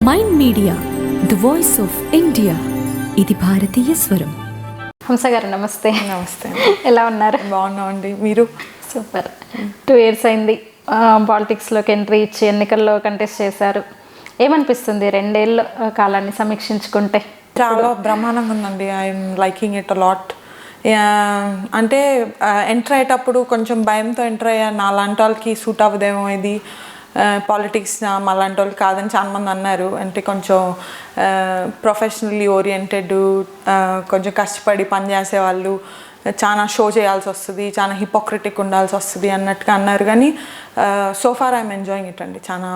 Mind media, the voice of India. ఇది భారతీయ స్వరం. హంస గారు నమస్తే. నమస్తే. ఎలా ఉన్నారు? బాగున్నామండి. మీరు? సూపర్. 2 years అయింది పాలిటిక్స్లోకి ఎంట్రీ ఇచ్చి ఎన్నికల్లో కంటెస్ట్ చేశారు. ఏమనిపిస్తుంది 2 ఏళ్ళ కాలాన్ని సమీక్షించుకుంటే? చాలా బ్రహ్మాండంగా ఉందండి. I'm liking it a lot. అంటే ఎంటర్ అయ్యేటప్పుడు కొంచెం భయంతో ఎంటర్ అయ్యా, నా లాంటి వాళ్ళకి సూట్ అవ్వదేమో ఇది పాలిటిక్స్, మా లాంటి వాళ్ళు కాదని చాలామంది అన్నారు. అంటే కొంచెం ప్రొఫెషనల్లీ ఓరియంటెడ్, కొంచెం కష్టపడి పనిచేసే వాళ్ళు, చాలా షో చేయాల్సి వస్తుంది, చాలా హిపోక్రిటిక్ ఉండాల్సి వస్తుంది అన్నట్టుగా అన్నారు. కానీ so far I'm enjoying it అండి. చాలా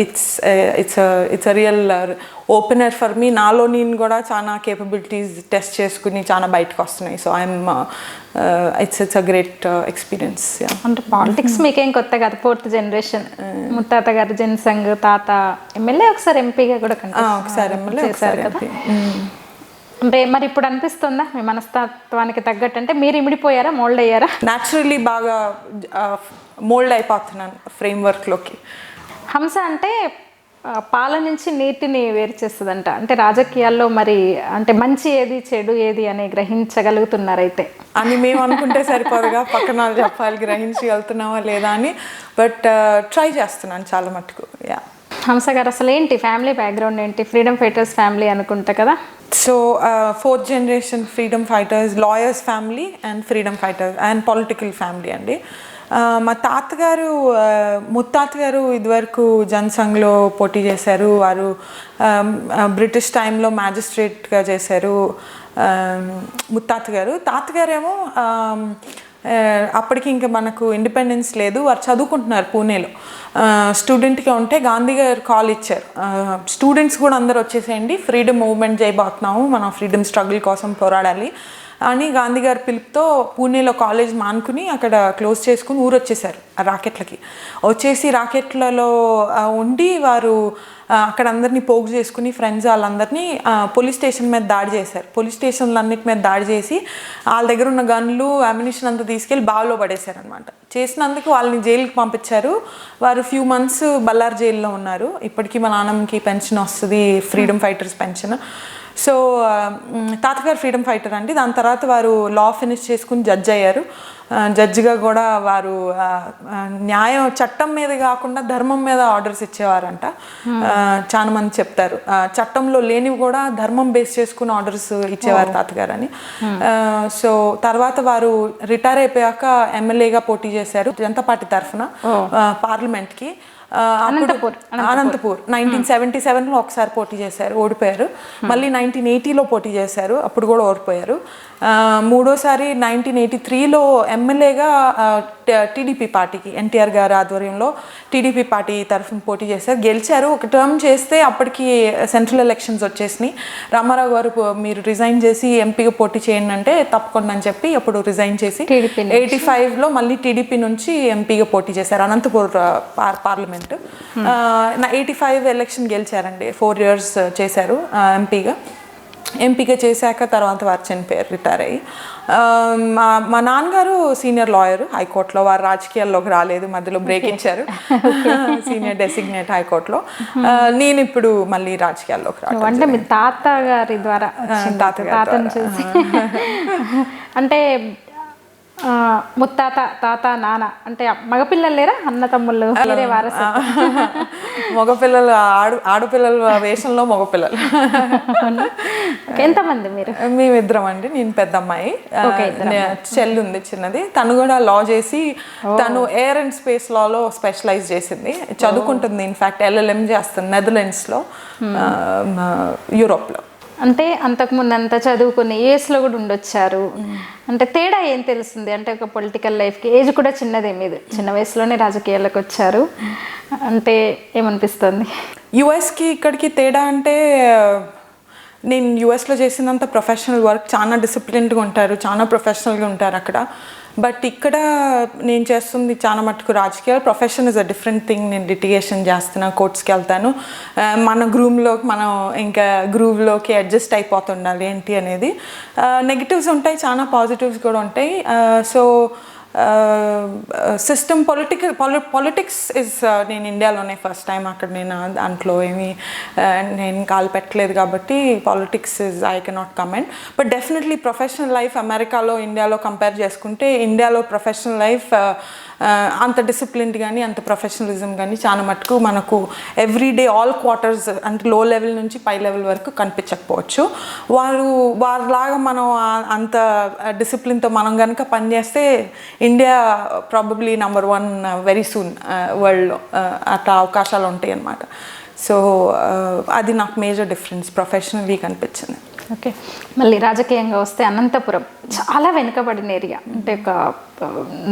it's a real opener for me. నాలో నేను కూడా చాలా కేపబిలిటీస్ టెస్ట్ చేసుకుని చాలా బయటకు వస్తున్నాయి. So I'm it's a great experience. అంటే పాలిటిక్స్ మీకేం కొత్త కాదు, 4th generation. ముత్తాత గారు జనసంఘ్, తాత ఎమ్మెల్యే, ఒకసారి ఎంపీగా కూడా ఒకసారి ఎమ్మెల్యే చేశారు కదా. అంటే మరి ఇప్పుడు అనిపిస్తుందా మీ మనస్తత్వానికి తగ్గట్టు? అంటే మీరు ఇమిడిపోయారా, మోల్డ్ అయ్యారా? న్యాచురల్లీ బాగా మోల్డ్ అయిపోతున్నాను ఫ్రేమ్వర్క్లోకి. హంస అంటే పాల నుంచి నీటిని వేరు చేస్తుందంట. అంటే రాజకీయాల్లో మరి అంటే మంచి ఏది చెడు ఏది అని గ్రహించగలుగుతున్నారైతే అని మేము అనుకుంటే సరిపోదుగా, పక్కన వాళ్ళు చెప్పాలి గ్రహించగలుగుతున్నావా లేదా అని. బట్ ట్రై చేస్తున్నాను చాలా మటుకు. యా. హంస గారు అసలు ఏంటి ఫ్యామిలీ బ్యాక్గ్రౌండ్ ఏంటి? ఫ్రీడమ్ ఫైటర్స్ ఫ్యామిలీ అనుకుంటా కదా. So 4th generation freedom fighters, lawyers family and freedom fighters and political family అండి. మా తాతగారు, ముత్తాతగారు ఇదివరకు జనసంఘ్లో పోటీ చేశారు. వారు బ్రిటిష్ టైంలో మ్యాజిస్ట్రేట్గా చేశారు ముత్తాతగారు. తాతగారేమో అప్పటికి ఇంకా మనకు ఇండిపెండెన్స్ లేదు, వారు చదువుకుంటున్నారు పూణేలో. స్టూడెంట్గా ఉంటే గాంధీ గారు కాల్ ఇచ్చారు, స్టూడెంట్స్ కూడా అందరు వచ్చేసేయండి, ఫ్రీడమ్ మూవ్మెంట్ చేయబోతున్నాము, మనం ఫ్రీడమ్ స్ట్రగుల్ కోసం పోరాడాలి అని గాంధీ గారి పిలుపుతో పూణేలో కాలేజ్ మానుకుని అక్కడ క్లోజ్ చేసుకుని ఊరు వచ్చేసారు. రాకెట్లకి వచ్చేసి రాకెట్లలో ఉండి వారు అక్కడ అందరినీ పోగు చేసుకుని ఫ్రెండ్స్ వాళ్ళందరినీ పోలీస్ స్టేషన్ మీద దాడి చేశారు. పోలీస్ స్టేషన్లన్నిటి మీద దాడి చేసి వాళ్ళ దగ్గర ఉన్న గన్లు, అమ్యునిషన్ అంతా తీసుకెళ్ళి బావిలో పడేశారు అనమాట. చేసినందుకు వాళ్ళని జైలుకి పంపించారు. వారు ఫ్యూ మంత్స్ బళ్ళారి జైల్లో ఉన్నారు. ఇప్పటికీ మా నాన్నమ్మకి పెన్షన్ వస్తుంది, ఫ్రీడమ్ ఫైటర్స్ పెన్షన్. సో తాతగారు ఫ్రీడమ్ ఫైటర్ అండి. దాని తర్వాత వారు లా ఫినిష్ చేసుకుని జడ్జ్ అయ్యారు. జడ్జిగా కూడా వారు న్యాయం, చట్టం మీద కాకుండా ధర్మం మీద ఆర్డర్స్ ఇచ్చేవారంట. చాలా మంది చెప్తారు చట్టంలో లేనివి కూడా ధర్మం బేస్ చేసుకుని ఆర్డర్స్ ఇచ్చేవారు తాతగారు అని. సో తర్వాత వారు రిటైర్ అయిపోయాక ఎమ్మెల్యేగా పోటీ చేశారు జనతా పార్టీ తరఫున పార్లమెంట్కి. అనంతపూర్ 1977లో ఒకసారి పోటీ చేశారు, ఓడిపోయారు. మళ్ళీ 1980లో పోటీ చేశారు, అప్పుడు కూడా ఓడిపోయారు. మూడోసారి 1983లో ఎమ్మెల్యేగా టీడీపీ పార్టీకి, ఎన్టీఆర్ గారి ఆధ్వర్యంలో టీడీపీ పార్టీ తరఫున పోటీ చేశారు, గెలిచారు. ఒక టర్మ్ చేస్తే అప్పటికి సెంట్రల్ ఎలక్షన్స్ వచ్చేసినాయి. రామారావు గారు మీరు రిజైన్ చేసి ఎంపీగా పోటీ చేయండి అంటే తప్పకుండా అని చెప్పి అప్పుడు రిజైన్ చేసి 85లో మళ్ళీ టీడీపీ నుంచి ఎంపీగా పోటీ చేశారు అనంతపూర్ పార్లమెంట్. 85 ఎలక్షన్ గెలిచారండి. 4 years చేశారు ఎంపీగా చేశాక తర్వాత వారు చనిపోయారు రిటైర్ అయ్యి. మా నాన్నగారు సీనియర్ లాయర్ హైకోర్టులో, వారు రాజకీయాల్లోకి రాలేదు, మధ్యలో బ్రేక్ ఇచ్చారు, సీనియర్ డెసిగ్నేట్ హైకోర్టులో. నేను ఇప్పుడు మళ్ళీ రాజకీయాల్లోకి రాను. అంటే మీ తాతగారి ద్వారా తాతను చూసి అంటే ముత్తాత, తాత, నాన్న అంటే మగపిల్లలు లేరా? అన్న తమ్ముళ్ళు వేరే వారసు? మగపిల్లలు, ఆడపిల్లల వేషంలో మగపిల్లలు. ఎంతమంది మీరు? మేమిద్దరం అండి. నేను పెద్ద అమ్మాయి, చెల్లి ఉంది చిన్నది. తను కూడా లా చేసి, తను air and space Lalo specialise చేసింది, చదువుకుంటుంది. ఇన్ఫ్యాక్ట్ LLM చేస్తుంది నెదర్లాండ్స్లో, యూరోప్లో. అంటే అంతకుముందు అంతా చదువుకుని యూఎస్లో కూడా ఉండొచ్చారు. అంటే తేడా ఏం తెలుస్తుంది? అంటే ఒక పొలిటికల్ లైఫ్కి, ఏజ్ కూడా చిన్నదే, మీది చిన్న వయసులోనే రాజకీయాలకు వచ్చారు, అంటే ఏమనిపిస్తుంది? యుఎస్కి ఇక్కడికి తేడా అంటే, నేను యుఎస్లో చేసినంత ప్రొఫెషనల్ వర్క్, చాలా డిసిప్లిన్డ్గా ఉంటారు, చాలా ప్రొఫెషనల్గా ఉంటారు అక్కడ. బట్ ఇక్కడ నేను చేస్తుంది చాలా మటుకు రాజకీయాలు. Profession is a different thing. నేను లిటిగేషన్ చేస్తున్నా, కోర్ట్స్కి వెళ్తాను, మన మనం ఇంకా గ్రూవ్లోకి అడ్జస్ట్ అయిపోతుండాలి ఏంటి అనేది. నెగిటివ్స్ ఉంటాయి, చాలా పాజిటివ్స్ కూడా ఉంటాయి. సో సిస్టమ్ పాలిటిక్స్ ఇస్ నేను ఇండియాలోనే ఫస్ట్ టైం అక్కడ నేను దాంట్లో ఏమీ నేను కాలు పెట్టలేదు కాబట్టి politics is I cannot comment. But definitely professional life అమెరికాలో ఇండియాలో కంపేర్ చేసుకుంటే ఇండియాలో ప్రొఫెషనల్ లైఫ్ అంత డిసిప్లిన్డ్ కానీ అంత ప్రొఫెషనలిజం కానీ చాలా మటుకు మనకు ఎవ్రీడే ఆల్ క్వార్టర్స్ అంటే లో లెవెల్ నుంచి పై లెవెల్ వరకు కనిపించకపోవచ్చు. వారిలాగా మనం అంత డిసిప్లిన్తో మనం కనుక పనిచేస్తే India probably number 1 very soon వరల్డ్లో అట్లా అవకాశాలు ఉంటాయి అన్నమాట. సో అది నాకు మేజర్ డిఫరెన్స్ ప్రొఫెషనల్లీ కనిపించింది. ఓకే, మళ్ళీ రాజకీయంగా వస్తే అనంతపురం చాలా వెనుకబడిన ఏరియా, అంటే ఒక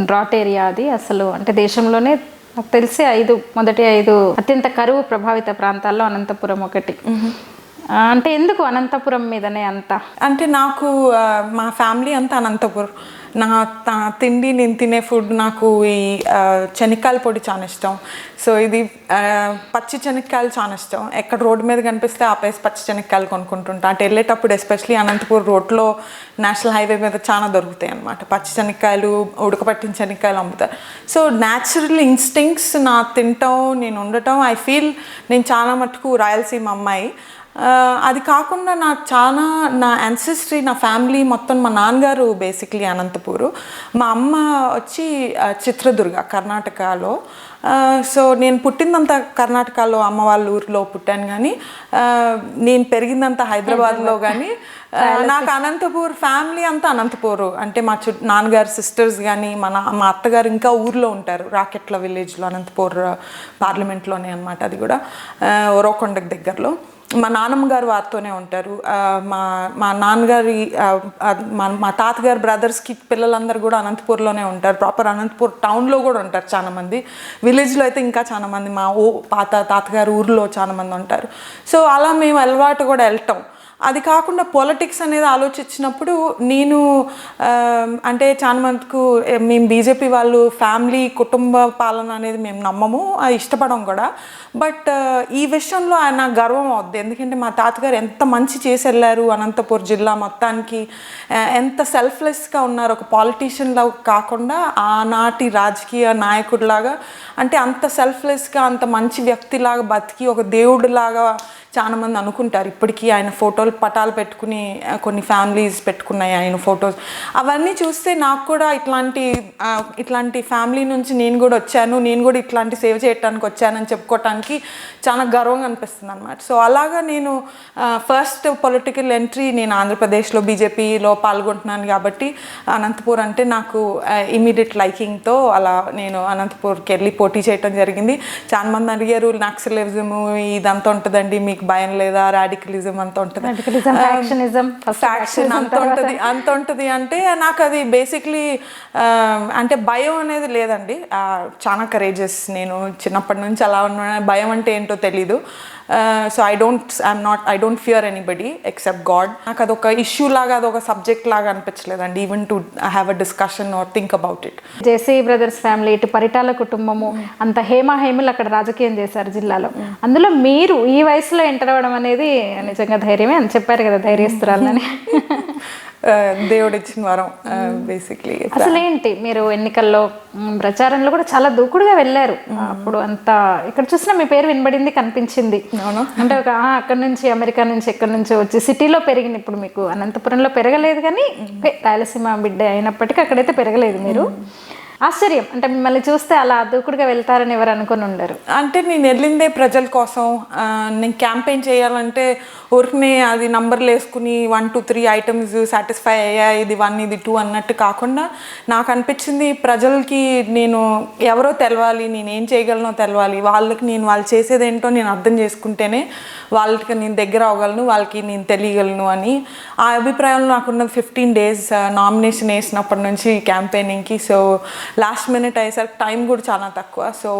డ్రాట్ ఏరియా అది. అసలు అంటే దేశంలోనే నాకు తెలిసి మొదటి 5 అత్యంత కరువు ప్రభావిత ప్రాంతాల్లో అనంతపురం ఒకటి. అంటే ఎందుకు అనంతపురం మీదనే అంత? అంటే నాకు మా ఫ్యామిలీ అంతా అనంతపురం. నా తిండి నేను తినే ఫుడ్ నాకు ఈ శనక్కాయల పొడి చాలా ఇష్టం. సో ఇది పచ్చి శనక్కాయలు చాలా ఇష్టం. ఎక్కడ రోడ్డు మీద కనిపిస్తే ఆపేసి పచ్చి శనక్కాయలు కొనుక్కుంటుంటా. అంటే వెళ్ళేటప్పుడు ఎస్పెషలీ అనంతపూర్ రోడ్లో నేషనల్ హైవే మీద చాలా దొరుకుతాయి అన్నమాట. పచ్చి శనక్కాయలు, ఉడకపట్టిన శనక్కాయలు అమ్ముతారు. సో న్యాచురల్ ఇన్స్టింక్ట్స్ నా తింటాం, నేను ఉండటం, ఐ ఫీల్ నేను చాలా మటుకు రాయలసీమ అమ్మాయి. అది కాకుండా నా యాన్సెస్ట్రీ, నా ఫ్యామిలీ మొత్తం, మా నాన్నగారు బేసిక్లీ అనంతపూరు, మా అమ్మ వచ్చి చిత్రదుర్గ కర్ణాటకలో. సో నేను పుట్టిందంతా కర్ణాటకలో అమ్మ వాళ్ళ ఊరిలో పుట్టాను, కానీ నేను పెరిగిందంతా హైదరాబాద్లో. కానీ నాకు అనంతపూర్ ఫ్యామిలీ అంతా అనంతపూరు. అంటే మా నాన్నగారు సిస్టర్స్ కానీ మా అత్తగారు ఇంకా ఊర్లో ఉంటారు, రాకెట్ల విలేజ్లో, అనంతపూర్ పార్లమెంట్లోనే అనమాట. అది కూడా ఓరవకొండకు దగ్గరలో. మా నాన్నమ్మ గారు వారితోనే ఉంటారు. మా నాన్నగారి మా తాతగారి బ్రదర్స్కి పిల్లలందరూ కూడా అనంతపూర్లోనే ఉంటారు. ప్రాపర్ అనంతపూర్ టౌన్లో కూడా ఉంటారు చాలామంది. విలేజ్లో అయితే ఇంకా చాలామంది మా తాతగారు ఊరిలో చాలామంది ఉంటారు. సో అలా మేము అలవాటు కూడా వెళ్ళటం. అది కాకుండా పాలిటిక్స్ అనేది ఆలోచించినప్పుడు నేను అంటే చాలా మందికి మేము బీజేపీ వాళ్ళు ఫ్యామిలీ కుటుంబ పాలన అనేది మేము నమ్మము, అది ఇష్టపడం కూడా. బట్ ఈ విషయంలో నాకు గర్వం అవుద్ది. ఎందుకంటే మా తాతగారు ఎంత మంచి చేసి వెళ్ళారు అనంతపూర్ జిల్లా మొత్తానికి, ఎంత సెల్ఫ్లెస్గా ఉన్నారు. ఒక పాలిటీషియన్లా కాకుండా ఆనాటి రాజకీయ నాయకుడిలాగా, అంటే అంత సెల్ఫ్లెస్గా అంత మంచి వ్యక్తిలాగా బతికి ఒక దేవుడిలాగా చాలామంది అనుకుంటారు. ఇప్పటికీ ఆయన పటాలు పెట్టుకుని కొన్ని ఫ్యామిలీస్ పెట్టుకున్నాయి ఆయన ఫొటోస్. అవన్నీ చూస్తే నాకు కూడా ఇట్లాంటి ఫ్యామిలీ నుంచి నేను కూడా వచ్చాను, నేను కూడా ఇట్లాంటి సేవ చేయడానికి వచ్చానని చెప్పుకోవటానికి చాలా గర్వంగా అనిపిస్తుంది అనమాట. సో అలాగా నేను ఫస్ట్ పొలిటికల్ ఎంట్రీ నేను ఆంధ్రప్రదేశ్లో బీజేపీలో పాల్గొంటున్నాను కాబట్టి అనంతపూర్ అంటే నాకు ఇమీడియట్ లైకింగ్తో అలా నేను అనంతపూర్కి వెళ్ళి పోటీ చేయడం జరిగింది. చాలామంది అడిగారు, నక్సలిజము ఇదంతా ఉంటుందండి, మీకు భయం లేదా, రాడికలిజం అంతా ఉంటుంది, ఫ్యాక్షన్ అంత ఉంటుంది అంటే నాకు అది బేసిక్లీ అంటే భయం అనేది లేదండి. చాలా కరేజెస్. నేను చిన్నప్పటి నుంచి అలా ఉన్నా. భయం అంటే ఏంటో తెలీదు. So I don't fear anybody except God. నాకు అదొక ఇష్యూ లాగా, అదొక సబ్జెక్ట్ లాగా అనిపించలేదండి, even to have a discussion or think about it. JC brothers family, ఇటు పరిటాల కుటుంబము, అంత హేమలు అక్కడ రాజకీయం చేశారు జిల్లాలో. అందులో మీరు ఈ వయసులో ఎంటర్ అవ్వడం అనేది నిజంగా ధైర్యమే అని చెప్పారు కదా, ధైర్యస్తురాలని. దేవుడు ఇచ్చిన వరం బేసిక్లీ. అసలు ఏంటి, మీరు ఎన్నికల్లో ప్రచారంలో కూడా చాలా దూకుడుగా వెళ్ళారు. అప్పుడు అంతా ఇక్కడ చూసినా మీ పేరు వినబడింది, కనిపించింది. అంటే ఒక అక్కడ నుంచి అమెరికా నుంచి ఎక్కడి నుంచి వచ్చి సిటీలో పెరిగిన, ఇప్పుడు మీకు అనంతపురంలో పెరగలేదు కానీ రాయలసీమ బిడ్డ అయినప్పటికీ అక్కడైతే పెరగలేదు మీరు. ఆశ్చర్యం, అంటే మిమ్మల్ని చూస్తే అలా దూకుడుగా వెళ్తారని ఎవరు అనుకుని ఉండరు. అంటే నేను వెళ్ళిందే ప్రజల కోసం. నేను క్యాంపెయిన్ చేయాలంటే ఊరికనే అది నంబర్లు వేసుకుని 1 2 3 ఐటమ్స్ సాటిస్ఫై అయ్యా, ఇది 1 ఇది 2 అన్నట్టు కాకుండా నాకు అనిపించింది ప్రజలకి నేను ఎవరో తెలవాలి, నేను ఏం చేయగలనో తెలవాలి, వాళ్ళకి నేను వాళ్ళు చేసేది ఏంటో నేను అర్థం చేసుకుంటేనే వాళ్ళకి నేను దగ్గర అవ్వగలను, వాళ్ళకి నేను తెలియగలను అని ఆ అభిప్రాయంలో నాకున్నది. 15 days నామినేషన్ వేసినప్పటి నుంచి క్యాంపెయినింగ్కి. సో లాస్ట్ మినిట్ అయ్యేసరికి టైం కూడా చాలా తక్కువ. సో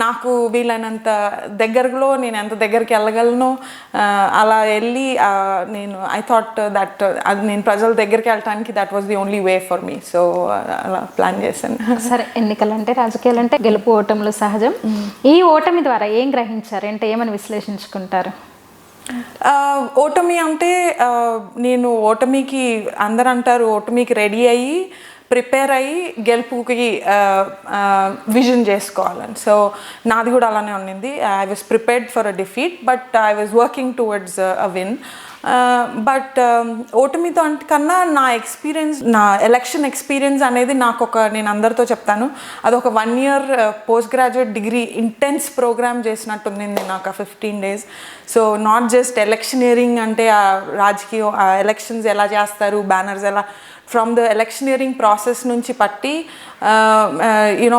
నాకు వీలైనంత దగ్గరలో నేను ఎంత దగ్గరికి వెళ్ళగలను అలా వెళ్ళి నేను ఐ థాట్ దట్ అది నేను ప్రజల దగ్గరికి వెళ్ళటానికి that was the only way for me. So అలా ప్లాన్ చేశాను. సరే, ఎన్నికలంటే రాజకీయాలు అంటే గెలుపు ఓటములు సహజం. ఈ ఓటమి ద్వారా ఏం గ్రహించారు, అంటే ఏమని విశ్లేషించుకుంటారు? ఓటమి అంటే నేను ఓటమికి అందరూ అంటారు ఓటమికి రెడీ అయ్యి ప్రిపేర్ అయ్యి గెలుపుకి విజన్ చేసుకోవాలని. సో నాది కూడా అలానే ఉండింది. I was prepared for a defeat but I was working towards a win. But ఓటమితో కన్నా నా ఎక్స్పీరియన్స్, నా ఎలక్షన్ ఎక్స్పీరియన్స్ అనేది నేను అందరితో చెప్తాను, అదొక 1 year post graduate degree intense program చేసినట్టుంది నాకు 15 days. So not just electioneering అంటే రాజకీయం, ఎలక్షన్స్ ఎలా చేస్తారు, బ్యానర్స్ ఎలా, ఫ్రమ్ ద ఎలక్షనియరింగ్ ప్రాసెస్ నుంచి పట్టి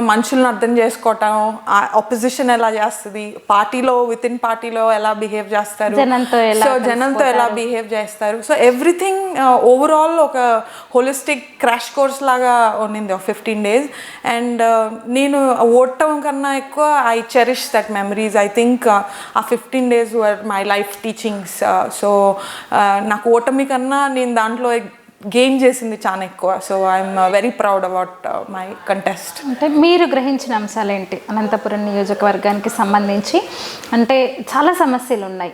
మనుషులను అర్థం చేసుకోవటం, ఆపోజిషన్ ఎలా చేస్తుంది, పార్టీలో విత్ ఇన్ పార్టీలో ఎలా బిహేవ్ చేస్తారు, సో జనంతో ఎలా బిహేవ్ చేస్తారు, సో ఎవ్రీథింగ్ ఓవరాల్ ఒక హోలిస్టిక్ క్రాష్ కోర్స్ లాగా ఉండింది 15 days. అండ్ నేను ఓడటం కన్నా ఎక్కువ I cherish that memories. I think ఆ 15 days were my life teachings. So నాకు ఓటమి కన్నా నేను దాంట్లో గెయిన్ చేసింది చాలా ఎక్కువ. So I'm very proud about my contest. అంటే మీరు గ్రహించిన అంశాలు ఏంటి అనంతపురం నియోజకవర్గానికి సంబంధించి? అంటే చాలా సమస్యలు ఉన్నాయి,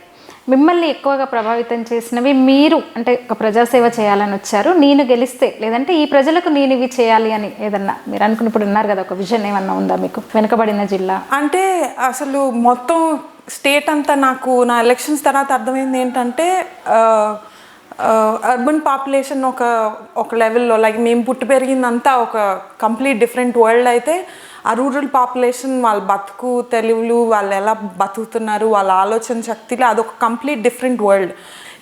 మిమ్మల్ని ఎక్కువగా ప్రభావితం చేసినవి మీరు అంటే ఒక ప్రజాసేవ చేయాలని వచ్చారు, నేను గెలిస్తే లేదంటే ఈ ప్రజలకు నేను ఇవి చేయాలి అని ఏదన్నా మీరు అనుకుని, ఇప్పుడు ఉన్నారు కదా, ఒక విజన్ ఏమన్నా ఉందా మీకు? వెనుకబడిన జిల్లా అంటే అసలు మొత్తం స్టేట్ అంతా నాకు నా ఎలక్షన్స్ తర్వాత అర్థమైంది ఏంటంటే అర్బన్ పాపులేషన్ ఒక లెవెల్లో, లైక్ మేము పుట్టి పెరిగిందంతా ఒక కంప్లీట్ డిఫరెంట్ వరల్డ్ అయితే, ఆ రూరల్ పాపులేషన్ వాళ్ళ బతుకు తెలివులు, వాళ్ళు ఎలా బతుకుతున్నారు, వాళ్ళ ఆలోచన శక్తిలో అదొక కంప్లీట్ డిఫరెంట్ వరల్డ్.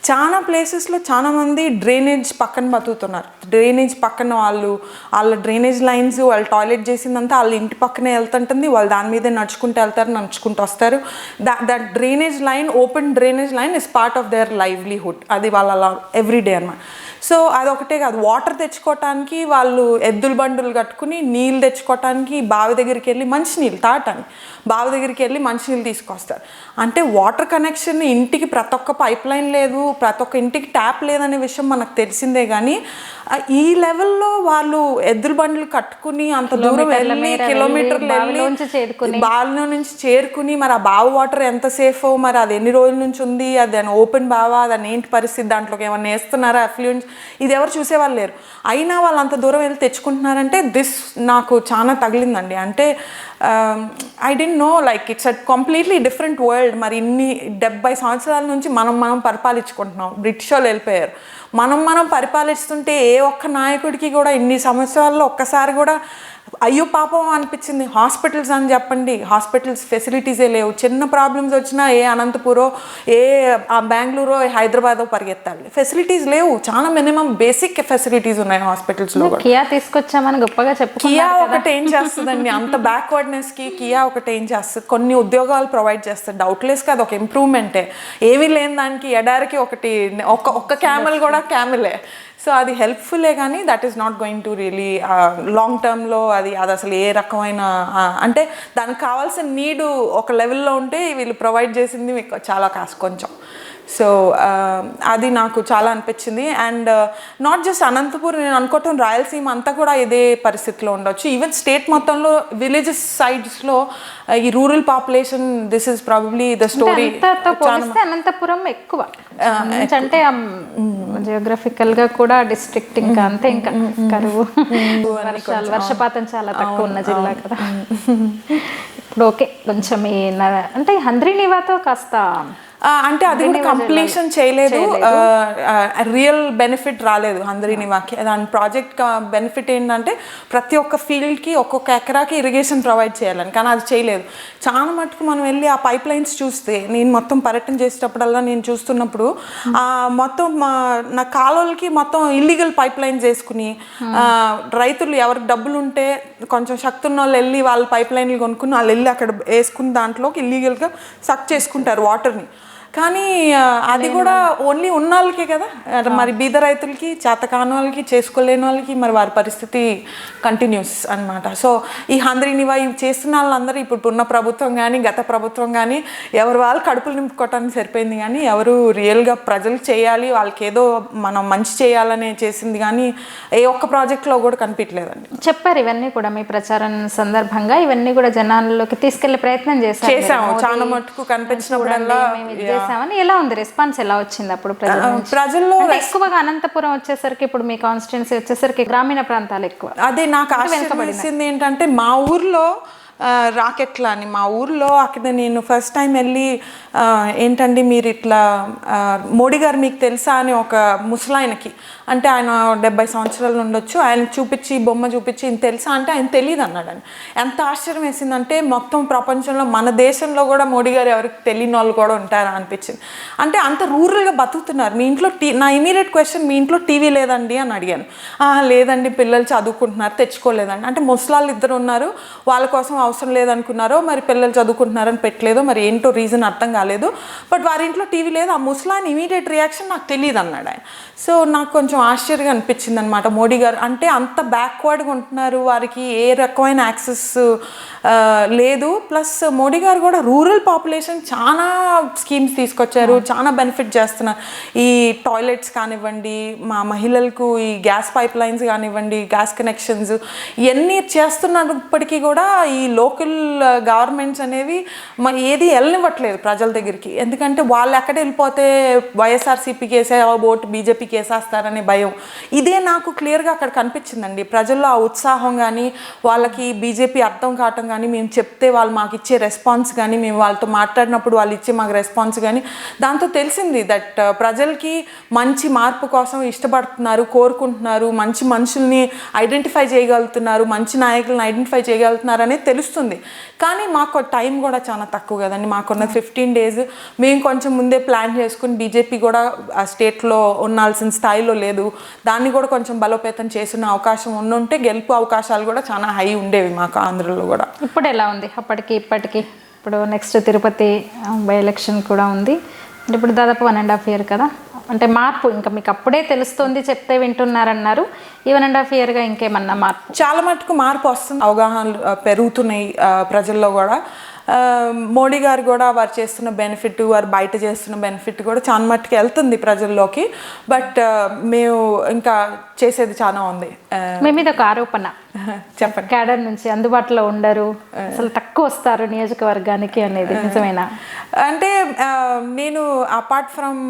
చాలా ప్లేసెస్లో చాలామంది డ్రైనేజ్ పక్కన బతుకుతున్నారు. డ్రైనేజ్ పక్కన వాళ్ళ డ్రైనేజ్ లైన్స్, వాళ్ళు టాయిలెట్ చేసిందంతా వాళ్ళ ఇంటి పక్కనే వెళ్తుంటుంది, వాళ్ళు దాని మీదే నడుచుకుంటూ వెళ్తారు, నడుచుకుంటూ వస్తారు. That drainage line, open drainage line is part of their livelihood. అది వాళ్ళ ఎవ్రీడే అన్నమాట. సో అదొకటే కాదు, వాటర్ తెచ్చుకోవటానికి వాళ్ళు ఎద్దుల బండులు కట్టుకుని నీళ్ళు తెచ్చుకోవటానికి బావి దగ్గరికి వెళ్ళి మంచినీళ్ళు తాగటానికి బావి దగ్గరికి వెళ్ళి మంచినీళ్ళు తీసుకొస్తారు. అంటే వాటర్ కనెక్షన్ ఇంటికి ప్రతి ఒక్క పైప్ లైన్ లేదు, ప్రతి ఒక్క ఇంటికి ట్యాప్ లేదనే విషయం మనకు తెలిసిందే. కానీ ఈ లెవెల్లో వాళ్ళు ఎద్దుల బండ్లు కట్టుకుని అంత దూరం వెళ్ళి కిలోమీటర్లు వెళ్ళి బావిలో నుంచి చేరుకుని, మరి ఆ బావి వాటర్ ఎంత సేఫో, మరి అది ఎన్ని రోజుల నుంచి ఉంది, అది ఓపెన్ బావా, దాని ఏంటి పరిస్థితి, దాంట్లోకి ఏమన్నా వేస్తున్నారా అఫ్లూయెంట్స్, ఇది ఎవరు చూసేవాళ్ళు లేరు. అయినా వాళ్ళు అంత దూరం వెళ్ళి తెచ్చుకుంటున్నారంటే నాకు చాలా తగిలిందండి. అంటే I don't know, like it's a completely different world. మరి 70 సంవత్సరాల నుంచి మనం పరిపాలించుకుంటున్నాం. బ్రిటిష్ వాళ్ళు వెళ్ళిపోయారు, మనం పరిపాలిస్తుంటే ఏ ఒక్క నాయకుడికి కూడా ఇన్ని సంవత్సరాల్లో ఒక్కసారి కూడా అయ్యో పాపం అనిపించింది. హాస్పిటల్స్ అని చెప్పండి, హాస్పిటల్స్ ఫెసిలిటీసే లేవు. చిన్న ప్రాబ్లమ్స్ వచ్చినా ఏ అనంతపురో, ఏ బెంగళూరో, హైదరాబాదో పరిగెత్తాలి, ఫెసిలిటీస్ లేవు. చాలా మినిమం బేసిక్ ఫెసిలిటీస్ ఉన్నాయి హాస్పిటల్స్లో. కియా తీసుకొచ్చామని గొప్పగా కియా ఒకటి ఏం చేస్తుందండి, అంత బ్యాక్వర్డ్నెస్కి కియా ఒకటి ఏం చేస్తుంది, కొన్ని ఉద్యోగాలు ప్రొవైడ్ చేస్తుంది. డౌట్లెస్గా అది ఒక ఇంప్రూవ్మెంటే. ఏమీ లేని దానికి ఎడారికి ఒక్క క్యామెల్ కూడా క్యామెలే. సో అది హెల్ప్ఫుల్లే, కానీ that is not going to really long టర్మ్లో అది అసలు ఏ రకమైన, అంటే దానికి కావాల్సిన నీడు ఒక లెవెల్లో ఉంటే వీళ్ళు ప్రొవైడ్ చేసింది మీకు చాలా కొంచెం. సో అది నాకు చాలా అనిపించింది. అండ్ నాట్ జస్ట్ అనంతపూర్, నేను అనుకోవటం రాయలసీమ అంతా కూడా ఇదే పరిస్థితిలో ఉండొచ్చు. ఈవెన్ స్టేట్ మొత్తంలో విలేజెస్ సైడ్స్లో ఈ rural population, this is probably the story. Anantapuram ఎక్కువ అంటే జియోగ్రఫికల్గా కూడా డిస్ట్రిక్ట్ ఇంకా అంతే, ఇంకా కరువు, వర్షపాతం చాలా తక్కువ ఉన్న జిల్లా కదా. ఇప్పుడు ఓకే, కొంచెం అంటే హంద్రీనివాతో కాస్త అంటే అది కూడా కంప్లీషన్ చేయలేదు, రియల్ బెనిఫిట్ రాలేదు హంద్రీనివాకి. దాని ప్రాజెక్ట్ బెనిఫిట్ ఏంటంటే ప్రతి ఒక్క ఫీల్డ్కి ఒక్కొక్క ఎకరాకి ఇరిగేషన్ ప్రొవైడ్ చేయాలని, కానీ అది చేయలేదు. చాలా మటుకు మనం వెళ్ళి ఆ పైప్ లైన్స్ చూస్తే, నేను మొత్తం పర్యటన చేసేటప్పుడల్లా నేను చూస్తున్నప్పుడు మొత్తం నా కాలువలకి మొత్తం ఇల్లీగల్ పైప్ లైన్స్ వేసుకుని, రైతులు ఎవరికి డబ్బులు ఉంటే కొంచెం శక్తి ఉన్న వాళ్ళు వెళ్ళి వాళ్ళ పైప్ లైన్లు కొనుక్కుని వాళ్ళు వెళ్ళి అక్కడ వేసుకుని దాంట్లోకి ఇల్లీగల్గా సక్ చేసుకుంటారు వాటర్ని. కానీ అది కూడా ఓన్లీ ఉన్న వాళ్ళకే కదా, మరి బీద రైతులకి, చేతకాని వాళ్ళకి, చేసుకోలేని వాళ్ళకి మరి వారి పరిస్థితి కంటిన్యూస్ అనమాట. సో ఈ హంద్రీనివా ఇవి చేస్తున్న వాళ్ళందరూ ఇప్పుడు ఉన్న ప్రభుత్వం కానీ గత ప్రభుత్వం కానీ ఎవరు వాళ్ళు కడుపులు నింపుకోవటానికి సరిపోయింది, కానీ ఎవరు రియల్గా ప్రజలకు చేయాలి, వాళ్ళకి ఏదో మనం మంచి చేయాలనే చేసింది కానీ ఏ ఒక్క ప్రాజెక్ట్లో కూడా కనిపించలేదండి. చెప్పారు ఇవన్నీ కూడా మీ ప్రచారం సందర్భంగా, ఇవన్నీ కూడా జనాల్లోకి తీసుకెళ్లే ప్రయత్నం చేశాము. చాలా మటుకు కనిపించినప్పుడల్లా చేసామని. ఎలా ఉంది రెస్పాన్స్, ఎలా వచ్చింది అప్పుడు ప్రజల నుంచి? ప్రజల్లో అంటే ఎక్కువగా అనంతపురం వచ్చేసరికి, ఇప్పుడు మీ కాన్స్టిట్యున్సీ వచ్చేసరికి గ్రామీణ ప్రాంతాలు ఎక్కువ. అదే నాకు ఆశ్చర్యం వేసింది ఏంటంటే, మా ఊర్లో రాకెట్లా అని, మా ఊర్లో అక్కడ నేను ఫస్ట్ టైం వెళ్ళి ఏంటండి మీరు ఇట్లా మోడీ గారు మీకు తెలుసా అని ఒక ముసలాయనకి, అంటే ఆయన 70 సంవత్సరాలు ఉండొచ్చు, ఆయన చూపించి బొమ్మ చూపించి ఇంత తెలుసా అంటే ఆయన తెలియదు అన్నాడు. అని ఎంత ఆశ్చర్యం వేసిందంటే, మొత్తం ప్రపంచంలో మన దేశంలో కూడా మోడీ గారు ఎవరికి తెలియని వాళ్ళు కూడా ఉంటారా అనిపించింది. అంటే అంత రూరల్గా బతుకుతున్నారు. మీ ఇంట్లో నా ఇమీడియట్ క్వశ్చన్, మీ ఇంట్లో టీవీ లేదండి అని అడిగాను. లేదండి, పిల్లలు చదువుకుంటున్నారు, తెచ్చుకోలేదండి. అంటే ముసలాళ్ళు ఇద్దరు ఉన్నారు, వాళ్ళ కోసం అవసరం లేదనుకున్నారో మరి, పిల్లలు చదువుకుంటున్నారని పెట్టలేదో మరి, ఏంటో రీజన్ అర్థం కాలేదు. బట్ వారి ఇంట్లో టీవీ లేదు. ఆ ముసలాయన ఇమీడియట్ రియాక్షన్ నాకు తెలియదు అన్నాడు ఆయన. సో నాకు కొంచెం ఆశ్చర్యంగా అనిపించింది అనమాట. మోడీ గారు అంటే అంత బ్యాక్వర్డ్గా ఉంటున్నారు, వారికి ఏ రకమైన యాక్సెస్ లేదు. ప్లస్ మోడీ గారు కూడా రూరల్ పాపులేషన్ చాలా స్కీమ్స్ తీసుకొచ్చారు, చాలా బెనిఫిట్ చేస్తున్నారు. ఈ టాయిలెట్స్ కానివ్వండి, మా మహిళలకు ఈ గ్యాస్ పైప్ లైన్స్ కానివ్వండి, గ్యాస్ కనెక్షన్స్, ఇవన్నీ చేస్తున్నప్పటికీ కూడా ఈ లోకల్ గవర్నమెంట్స్ అనేవి ఏది వెళ్ళనివ్వట్లేదు ప్రజల దగ్గరికి. ఎందుకంటే వాళ్ళు ఎక్కడ వెళ్ళిపోతే వైఎస్ఆర్సీపీకి వేసే ఓటు బీజేపీకి వేసేస్తారనే భయం. ఇదే నాకు క్లియర్గా అక్కడ కనిపించిందండి. ప్రజల్లో ఆ ఉత్సాహం కానీ, వాళ్ళకి బీజేపీ అర్థం కావటం కానీ, మేము చెప్తే వాళ్ళు మాకు ఇచ్చే రెస్పాన్స్ కానీ, మేము వాళ్ళతో మాట్లాడినప్పుడు వాళ్ళు ఇచ్చే మాకు రెస్పాన్స్ కానీ, దాంతో తెలిసింది దట్ ప్రజలకి మంచి మార్పు కోసం ఇష్టపడుతున్నారు, కోరుకుంటున్నారు, మంచి మనుషుల్ని ఐడెంటిఫై చేయగలుగుతున్నారు, మంచి నాయకులను ఐడెంటిఫై చేయగలుగుతున్నారు అనేది తెలుస్తుంది. కానీ మాకు టైం కూడా చాలా తక్కువ కదండి. మాకున్న 15 days. మేము కొంచెం ముందే ప్లాన్ చేసుకుని, బీజేపీ కూడా ఆ స్టేట్లో ఉండాల్సిన స్థాయిలో లేదు, దాన్ని కూడా కొంచెం బలోపేతం చేసిన అవకాశం ఉండుంటే గెలుపు అవకాశాలు కూడా చాలా హై ఉండేవి మాకు ఆంధ్రలో కూడా. ఇప్పుడు ఎలా ఉంది అప్పటికి ఇప్పటికి? ఇప్పుడు నెక్స్ట్ తిరుపతి బై ఎలక్షన్ కూడా ఉంది. అంటే ఇప్పుడు దాదాపు 1.5 year కదా. అంటే మార్పు ఇంకా మీకు అప్పుడే తెలుస్తుంది, చెప్తే వింటున్నారన్నారు. ఈ 1.5 yearగా ఇంకేమన్నా మార్పు? చాలా మటుకు మార్పు వస్తుంది, అవగాహనలు పెరుగుతున్నాయి ప్రజల్లో కూడా. మోడీ గారు కూడా వారు చేస్తున్న బెనిఫిట్, వారు బయట చేస్తున్న బెనిఫిట్ కూడా చాలా మట్టుకు వెళ్తుంది ప్రజల్లోకి. బట్ మేము ఇంకా చేసేది చాలా ఉంది. మీ మీద ఒక ఆరోపణ, చెప్పండి. క్యాడర్ నుంచి అందుబాటులో ఉండరు, అసలు తక్కువ వస్తారు నియోజకవర్గానికి అనేది నిజమేనా? అంటే నేను అపార్ట్ ఫ్రమ్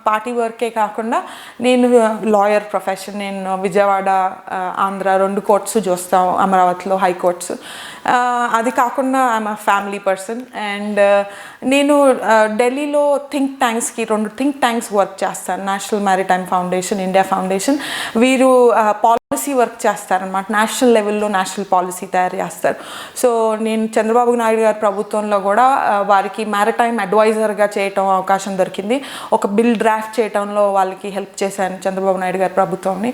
పార్టీ వర్కే కాకుండా నేను లాయర్ ప్రొఫెషన్. నేను విజయవాడ, ఆంధ్ర 2 కోర్ట్స్ చూస్తాం, అమరావతిలో హైకోర్ట్స్. అది కాకుండా I'm a family person. And నేను ఢిల్లీలో రెండు థింక్ ట్యాంక్స్ వర్క్ చేస్తాను. National maritime foundation, India foundation. వీరు పాలసీ వర్క్ చేస్తారనమాట. నేషనల్ లెవెల్లో నేషనల్ పాలసీ తయారు చేస్తారు. సో నేను చంద్రబాబు నాయుడు గారి ప్రభుత్వంలో కూడా వారికి మ్యారిటైమ్ అడ్వైజర్గా చేయటం అవకాశం దొరికింది. ఒక బిల్ డ్రాఫ్ట్ చేయటంలో వాళ్ళకి హెల్ప్ చేశాను చంద్రబాబు నాయుడు గారి ప్రభుత్వాన్ని.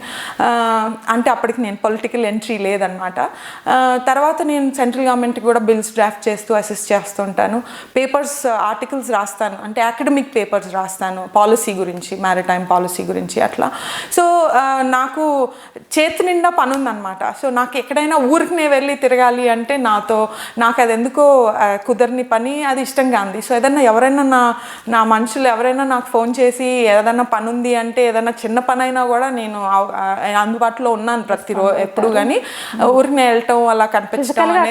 అంటే అప్పటికి నేను పొలిటికల్ ఎంట్రీ లేదనమాట. తర్వాత నేను సెంట్రల్ గవర్నమెంట్కి కూడా బిల్స్ డ్రాఫ్ట్ చేస్తూ అసిస్ట్ చేస్తుంటాను. పేపర్స్, ఆర్టికల్స్ రాస్తాను, అంటే అకాడమిక్ పేపర్స్ రాస్తాను పాలసీ గురించి, మ్యారిటైమ్ పాలసీ గురించి అట్లా. సో నాకు చేతి నిండా పని ఉందన్నమాట. సో నాకు ఎక్కడైనా ఊరికి నేను వెళ్ళి తిరగాలి అంటే నాకు అది ఎందుకో కుదరని పని, అది ఇష్టంగా ఉంది. సో ఏదన్నా ఎవరైనా నా మనుషులు ఎవరైనా నాకు ఫోన్ చేసి ఏదైనా పని ఉంది అంటే, ఏదైనా చిన్న పని అయినా కూడా నేను అందుబాటులో ఉన్నాను ప్రతిరోజు ఎప్పుడు. కానీ ఊరికి నేను వెళ్ళటం, అలా కనిపించడం అనేది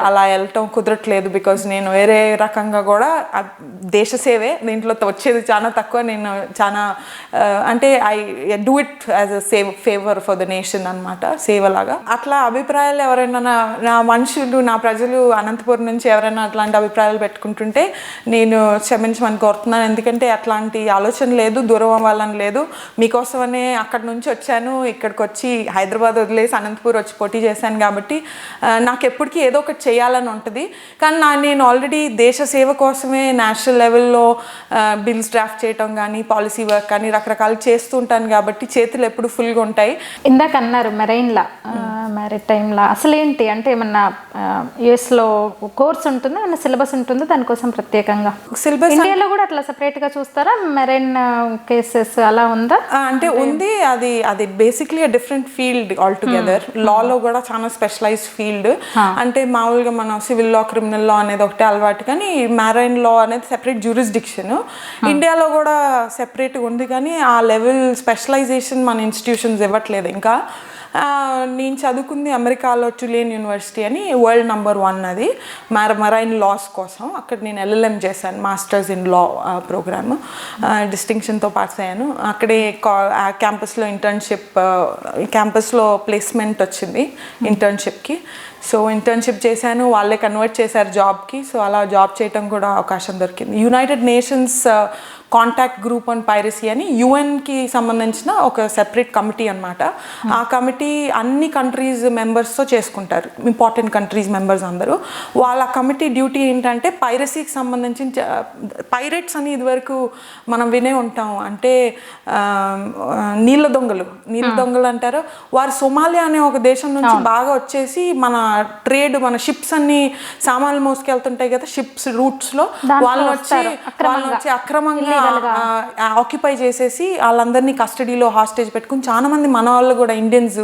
అలా వెళ్ళటం కుదరట్లేదు. బికాజ్ నేను వేరే రకంగా కూడా దేశ సేవే, దీంట్లో వచ్చేది చాలా తక్కువ. నేను చాలా అంటే I do it as a favour for the nation అనమాట, సేవలాగా. అట్లా అభిప్రాయాలు ఎవరైనా నా మనుషులు, నా ప్రజలు అనంతపురం నుంచి ఎవరైనా అట్లాంటి అభిప్రాయాలు పెట్టుకుంటుంటే నేను క్షమించమని కోరుతున్నాను. ఎందుకంటే అట్లాంటి ఆలోచన లేదు, దూరం అవ్వాలని లేదు. మీకోసమనే అక్కడి నుంచి వచ్చాను, ఇక్కడికి వచ్చి హైదరాబాద్ వదిలేసి అనంతపురం వచ్చి పోటీ చేశాను. కాబట్టి నాకు ఎప్పటికీ ఏదో ఒకటి చేయాలని ఉంటుంది. కానీ నేను ఆల్రెడీ దేశ సేవ కోసమే నేషనల్ లెవెల్లో బిల్స్ డ్రాఫ్ట్ చేయటం కానీ, పాలసీ వర్క్ కానీ రకరకాలు చేస్తూ ఉంటాను. కాబట్టి చేతులు ఎప్పుడు ఫుల్గా ఉంటాయి. ఇందాక అన్నారు మ్యారిటైమ్లా అసలు ఏంటి అంటే, ఏమన్నా యుఎస్లో కోర్స్ ఉంటుందా, ఏమన్నా సిలబస్ ఉంటుందా దానికోసం ప్రత్యేకంగా? సిలబస్ ఇండియాలో కూడా అట్లా సపరేట్గా చూస్తారా? మెరైన్ కేసెస్ అలా ఉందా? అంటే ఉంది. అది basically different field all together. లాలో కూడా చాలా స్పెషలైజ్డ్ ఫీల్డ్. అంటే మామూలుగా మనం సివిల్ లా, క్రిమినల్ లా అనేది ఒకటే అలవాటు, కానీ మ్యారైన్ లా అనేది సెపరేట్ జ్యూరిస్డిక్షన్. ఇండియాలో కూడా సెపరేట్గా ఉంది, కానీ ఆ లెవెల్ స్పెషలైజేషన్ మన ఇన్స్టిట్యూషన్స్ ఇవ్వట్లేదు ఇంకా. నేను చదువుకుంది అమెరికాలో టులేన్ యూనివర్సిటీ అని, వరల్డ్ నెంబర్ 1 అది మెరైన్ లాస్ కోసం. అక్కడ నేను LLM చేశాను, మాస్టర్స్ ఇన్ లా ప్రోగ్రామ్, డిస్టింక్షన్తో పాస్ అయ్యాను. అక్కడే క్యాంపస్లో ఇంటర్న్షిప్, క్యాంపస్లో ప్లేస్మెంట్ వచ్చింది ఇంటర్న్షిప్కి. సో ఇంటర్న్షిప్ చేశాను, వాళ్ళే కన్వర్ట్ చేశారు జాబ్కి. సో అలా జాబ్ చేయటం కూడా అవకాశం దొరికింది. United nations contact group on piracy అని యుఎన్కి సంబంధించిన ఒక సెపరేట్ కమిటీ అనమాట. ఆ కమిటీ అన్ని కంట్రీస్ మెంబర్స్తో చేసుకుంటారు, ఇంపార్టెంట్ కంట్రీస్ మెంబర్స్ అందరూ. వాళ్ళ కమిటీ డ్యూటీ ఏంటంటే పైరసీకి సంబంధించిన, పైరేట్స్ అని ఇదివరకు మనం వినే ఉంటాం, అంటే నీళ్ళ దొంగలు అంటారు. వారు సొమాలియా అనే ఒక దేశం నుంచి బాగా వచ్చేసి మన ట్రేడ్, మన షిప్స్ అన్ని సామాన్లు మోసుకెళ్తుంటాయి కదా షిప్స్ రూట్స్లో, వాళ్ళని వచ్చి అక్రమంగా ఆక్యుపై చేసేసి వాళ్ళందరినీ కస్టడీలో హాస్టేజ్ పెట్టుకుని చాలా మంది మన వాళ్ళు కూడా ఇండియన్స్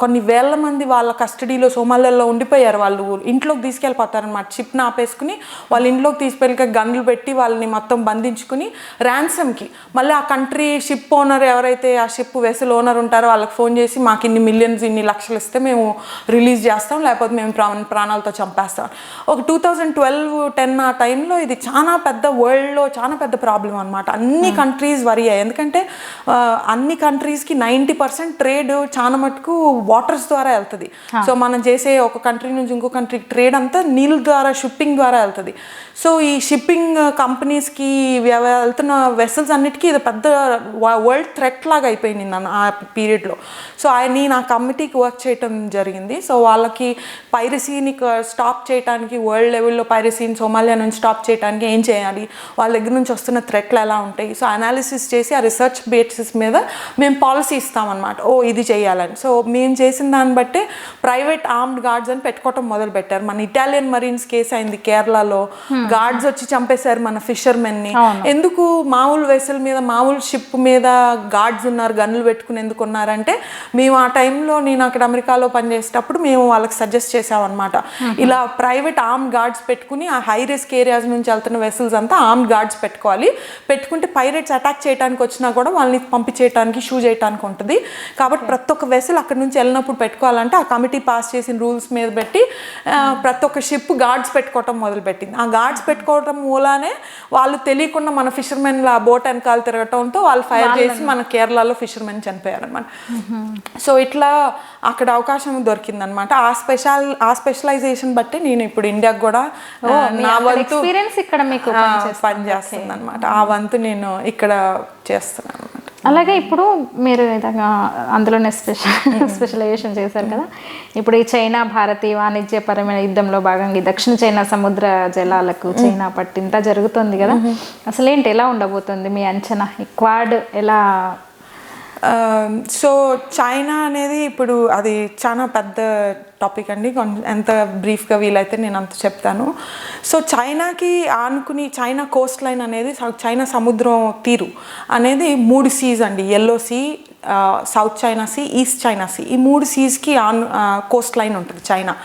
కొన్ని వేల మంది వాళ్ళ కస్టడీలో సోమాలియాలో ఉండిపోయారు. వాళ్ళు ఇంట్లోకి తీసుకెళ్ళిపోతారు అనమాట, షిప్ని ఆపేసుకుని వాళ్ళ ఇంట్లోకి తీసుకెళ్ళి గన్లు పెట్టి వాళ్ళని మొత్తం బంధించుకుని ర్యాన్సమ్కి మళ్ళీ ఆ కంట్రీ షిప్ ఓనర్ ఎవరైతే ఆ షిప్ వెసల్ ఓనర్ ఉంటారో వాళ్ళకి ఫోన్ చేసి మాకు ఇన్ని మిలియన్స్ ఇన్ని లక్షలు ఇస్తే మేము రిలీజ్ చేస్తాం, లేకపోతే మేము ప్రాణాలతో చంపేస్తాం. ఒక 2012-10 ఆ టైంలో ఇది చాలా పెద్ద, వరల్డ్లో చాలా పెద్ద ప్రాబ్లం అనమాట. అన్ని కంట్రీస్ వరి అయ్యాయి, ఎందుకంటే అన్ని కంట్రీస్కి 90% ట్రేడ్ చాలా మటుకు వాటర్స్ ద్వారా వెళ్తుంది. సో మనం చేసే ఒక కంట్రీ నుంచి ఇంకో కంట్రీకి ట్రేడ్ అంతా నీళ్ళ ద్వారా, షిప్పింగ్ ద్వారా వెళ్తుంది. సో ఈ షిప్పింగ్ కంపెనీస్కి వెళ్తున్న వెసల్స్ అన్నిటికీ ఇది పెద్ద వరల్డ్ థ్రెట్ లాగా అయిపోయింది ఆ పీరియడ్లో. సో నేను ఆ కమిటీకి వర్క్ చేయటం జరిగింది. సో వాళ్ళకి పైరసీని స్టాప్ చేయడానికి, వరల్డ్ లెవెల్లో పైరసీని సోమాలియా నుంచి స్టాప్ చేయడానికి ఏం చేయాలి, వాళ్ళ దగ్గర నుంచి వస్తున్న థ్రెట్లు ఎలా ఉంటాయి, సో అనాలిసిస్ చేసి ఆ రిసర్చ్ బేసిస్ మీద మేము పాలసీ ఇస్తామన్నమాట. ఇది చేయాలని. సో మేము చేసిన దాన్ని బట్టే ప్రైవేట్ ఆర్మ్డ్ గార్డ్స్ అని పెట్టుకోవటం మొదలుపెట్టారు. మన ఇటాలియన్ మరీన్స్ కేసు అయింది కేరళలో, గార్డ్స్ వచ్చి చంపేశారు మన ఫిషర్మెన్ని. ఎందుకు మామూలు వెసల్ మీద, మామూలు షిప్ మీద గార్డ్స్ ఉన్నారు, గన్నులు పెట్టుకుని ఎందుకు ఉన్నారంటే, మేము ఆ టైంలో, నేను అక్కడ అమెరికాలో పనిచేసేటప్పుడు మేము వాళ్ళకి సజెస్ట్ చేసామన్నమాట, ఇలా ప్రైవేట్ ఆర్మ్డ్ గార్డ్స్ పెట్టుకుని ఆ హై రిస్క్ ఏరియాస్ నుంచి వెళ్తున్న వెసల్స్ అంతా ఆర్మ్డ్ గార్డ్స్ పెట్టుకోవాలి, పెట్టుకుంటే పైరేట్స్ అటాక్ చేయడానికి వచ్చినా కూడా వాళ్ళని పంపించేయడానికి, షూ చేయడానికి ఉంటుంది. కాబట్టి ప్రతి ఒక్క వెసల్ అక్కడ నుంచి వెళ్ళినప్పుడు పెట్టుకోవాలంటే ఆ కమిటీ పాస్ చేసిన రూల్స్ మీద పెట్టి ప్రతి ఒక్క షిప్ గార్డ్స్ పెట్టుకోవటం మొదలుపెట్టింది. ఆ గార్డ్స్ పెట్టుకోవటం మూలానే వాళ్ళు తెలియకుండా మన ఫిషర్మెన్ బోట్ వెనకాల తిరగటంతో వాళ్ళు ఫైర్ చేసి మన కేరళలో ఫిషర్మెన్ చనిపోయారు అనమాట. సో ఇట్లా అక్కడ అవకాశం దొరికిందనమాట. ఆ స్పెషలైజేషన్ బట్టి నేను ఇప్పుడు ఇండియాకి కూడా నా వంతు ఇక్కడ మీకు పనిచేస్తుంది అనమాట. ఆ వంతు నేను ఇక్కడ చేస్తున్నాను అనమాట. అలాగే ఇప్పుడు మీరు విధంగా అందులోనే స్పెషలైజేషన్ చేశారు కదా. ఇప్పుడు ఈ చైనా భారతీయ వాణిజ్యపరమైన యుద్ధంలో భాగంగా దక్షిణ చైనా సముద్ర జలాలకు చైనా పట్టింత జరుగుతుంది కదా, అసలు ఏంటి, ఎలా ఉండబోతుంది మీ అంచనా? ఈ క్వాడ్ ఎలా? సో చైనా అనేది ఇప్పుడు అది చాలా పెద్ద టాపిక్ అండి, ఎంత బ్రీఫ్గా వీలైతే నేను అంత చెప్తాను. సో చైనాకి ఆనుకుని చైనా కోస్ట్ లైన్ అనేది, చైనా సముద్రం తీరు అనేది 3 సీస్ అండి, yellow sea, south China sea, east China sea, ఈ 3 సీస్కి కోస్ట్ లైన్ ఉంటుంది చైనా.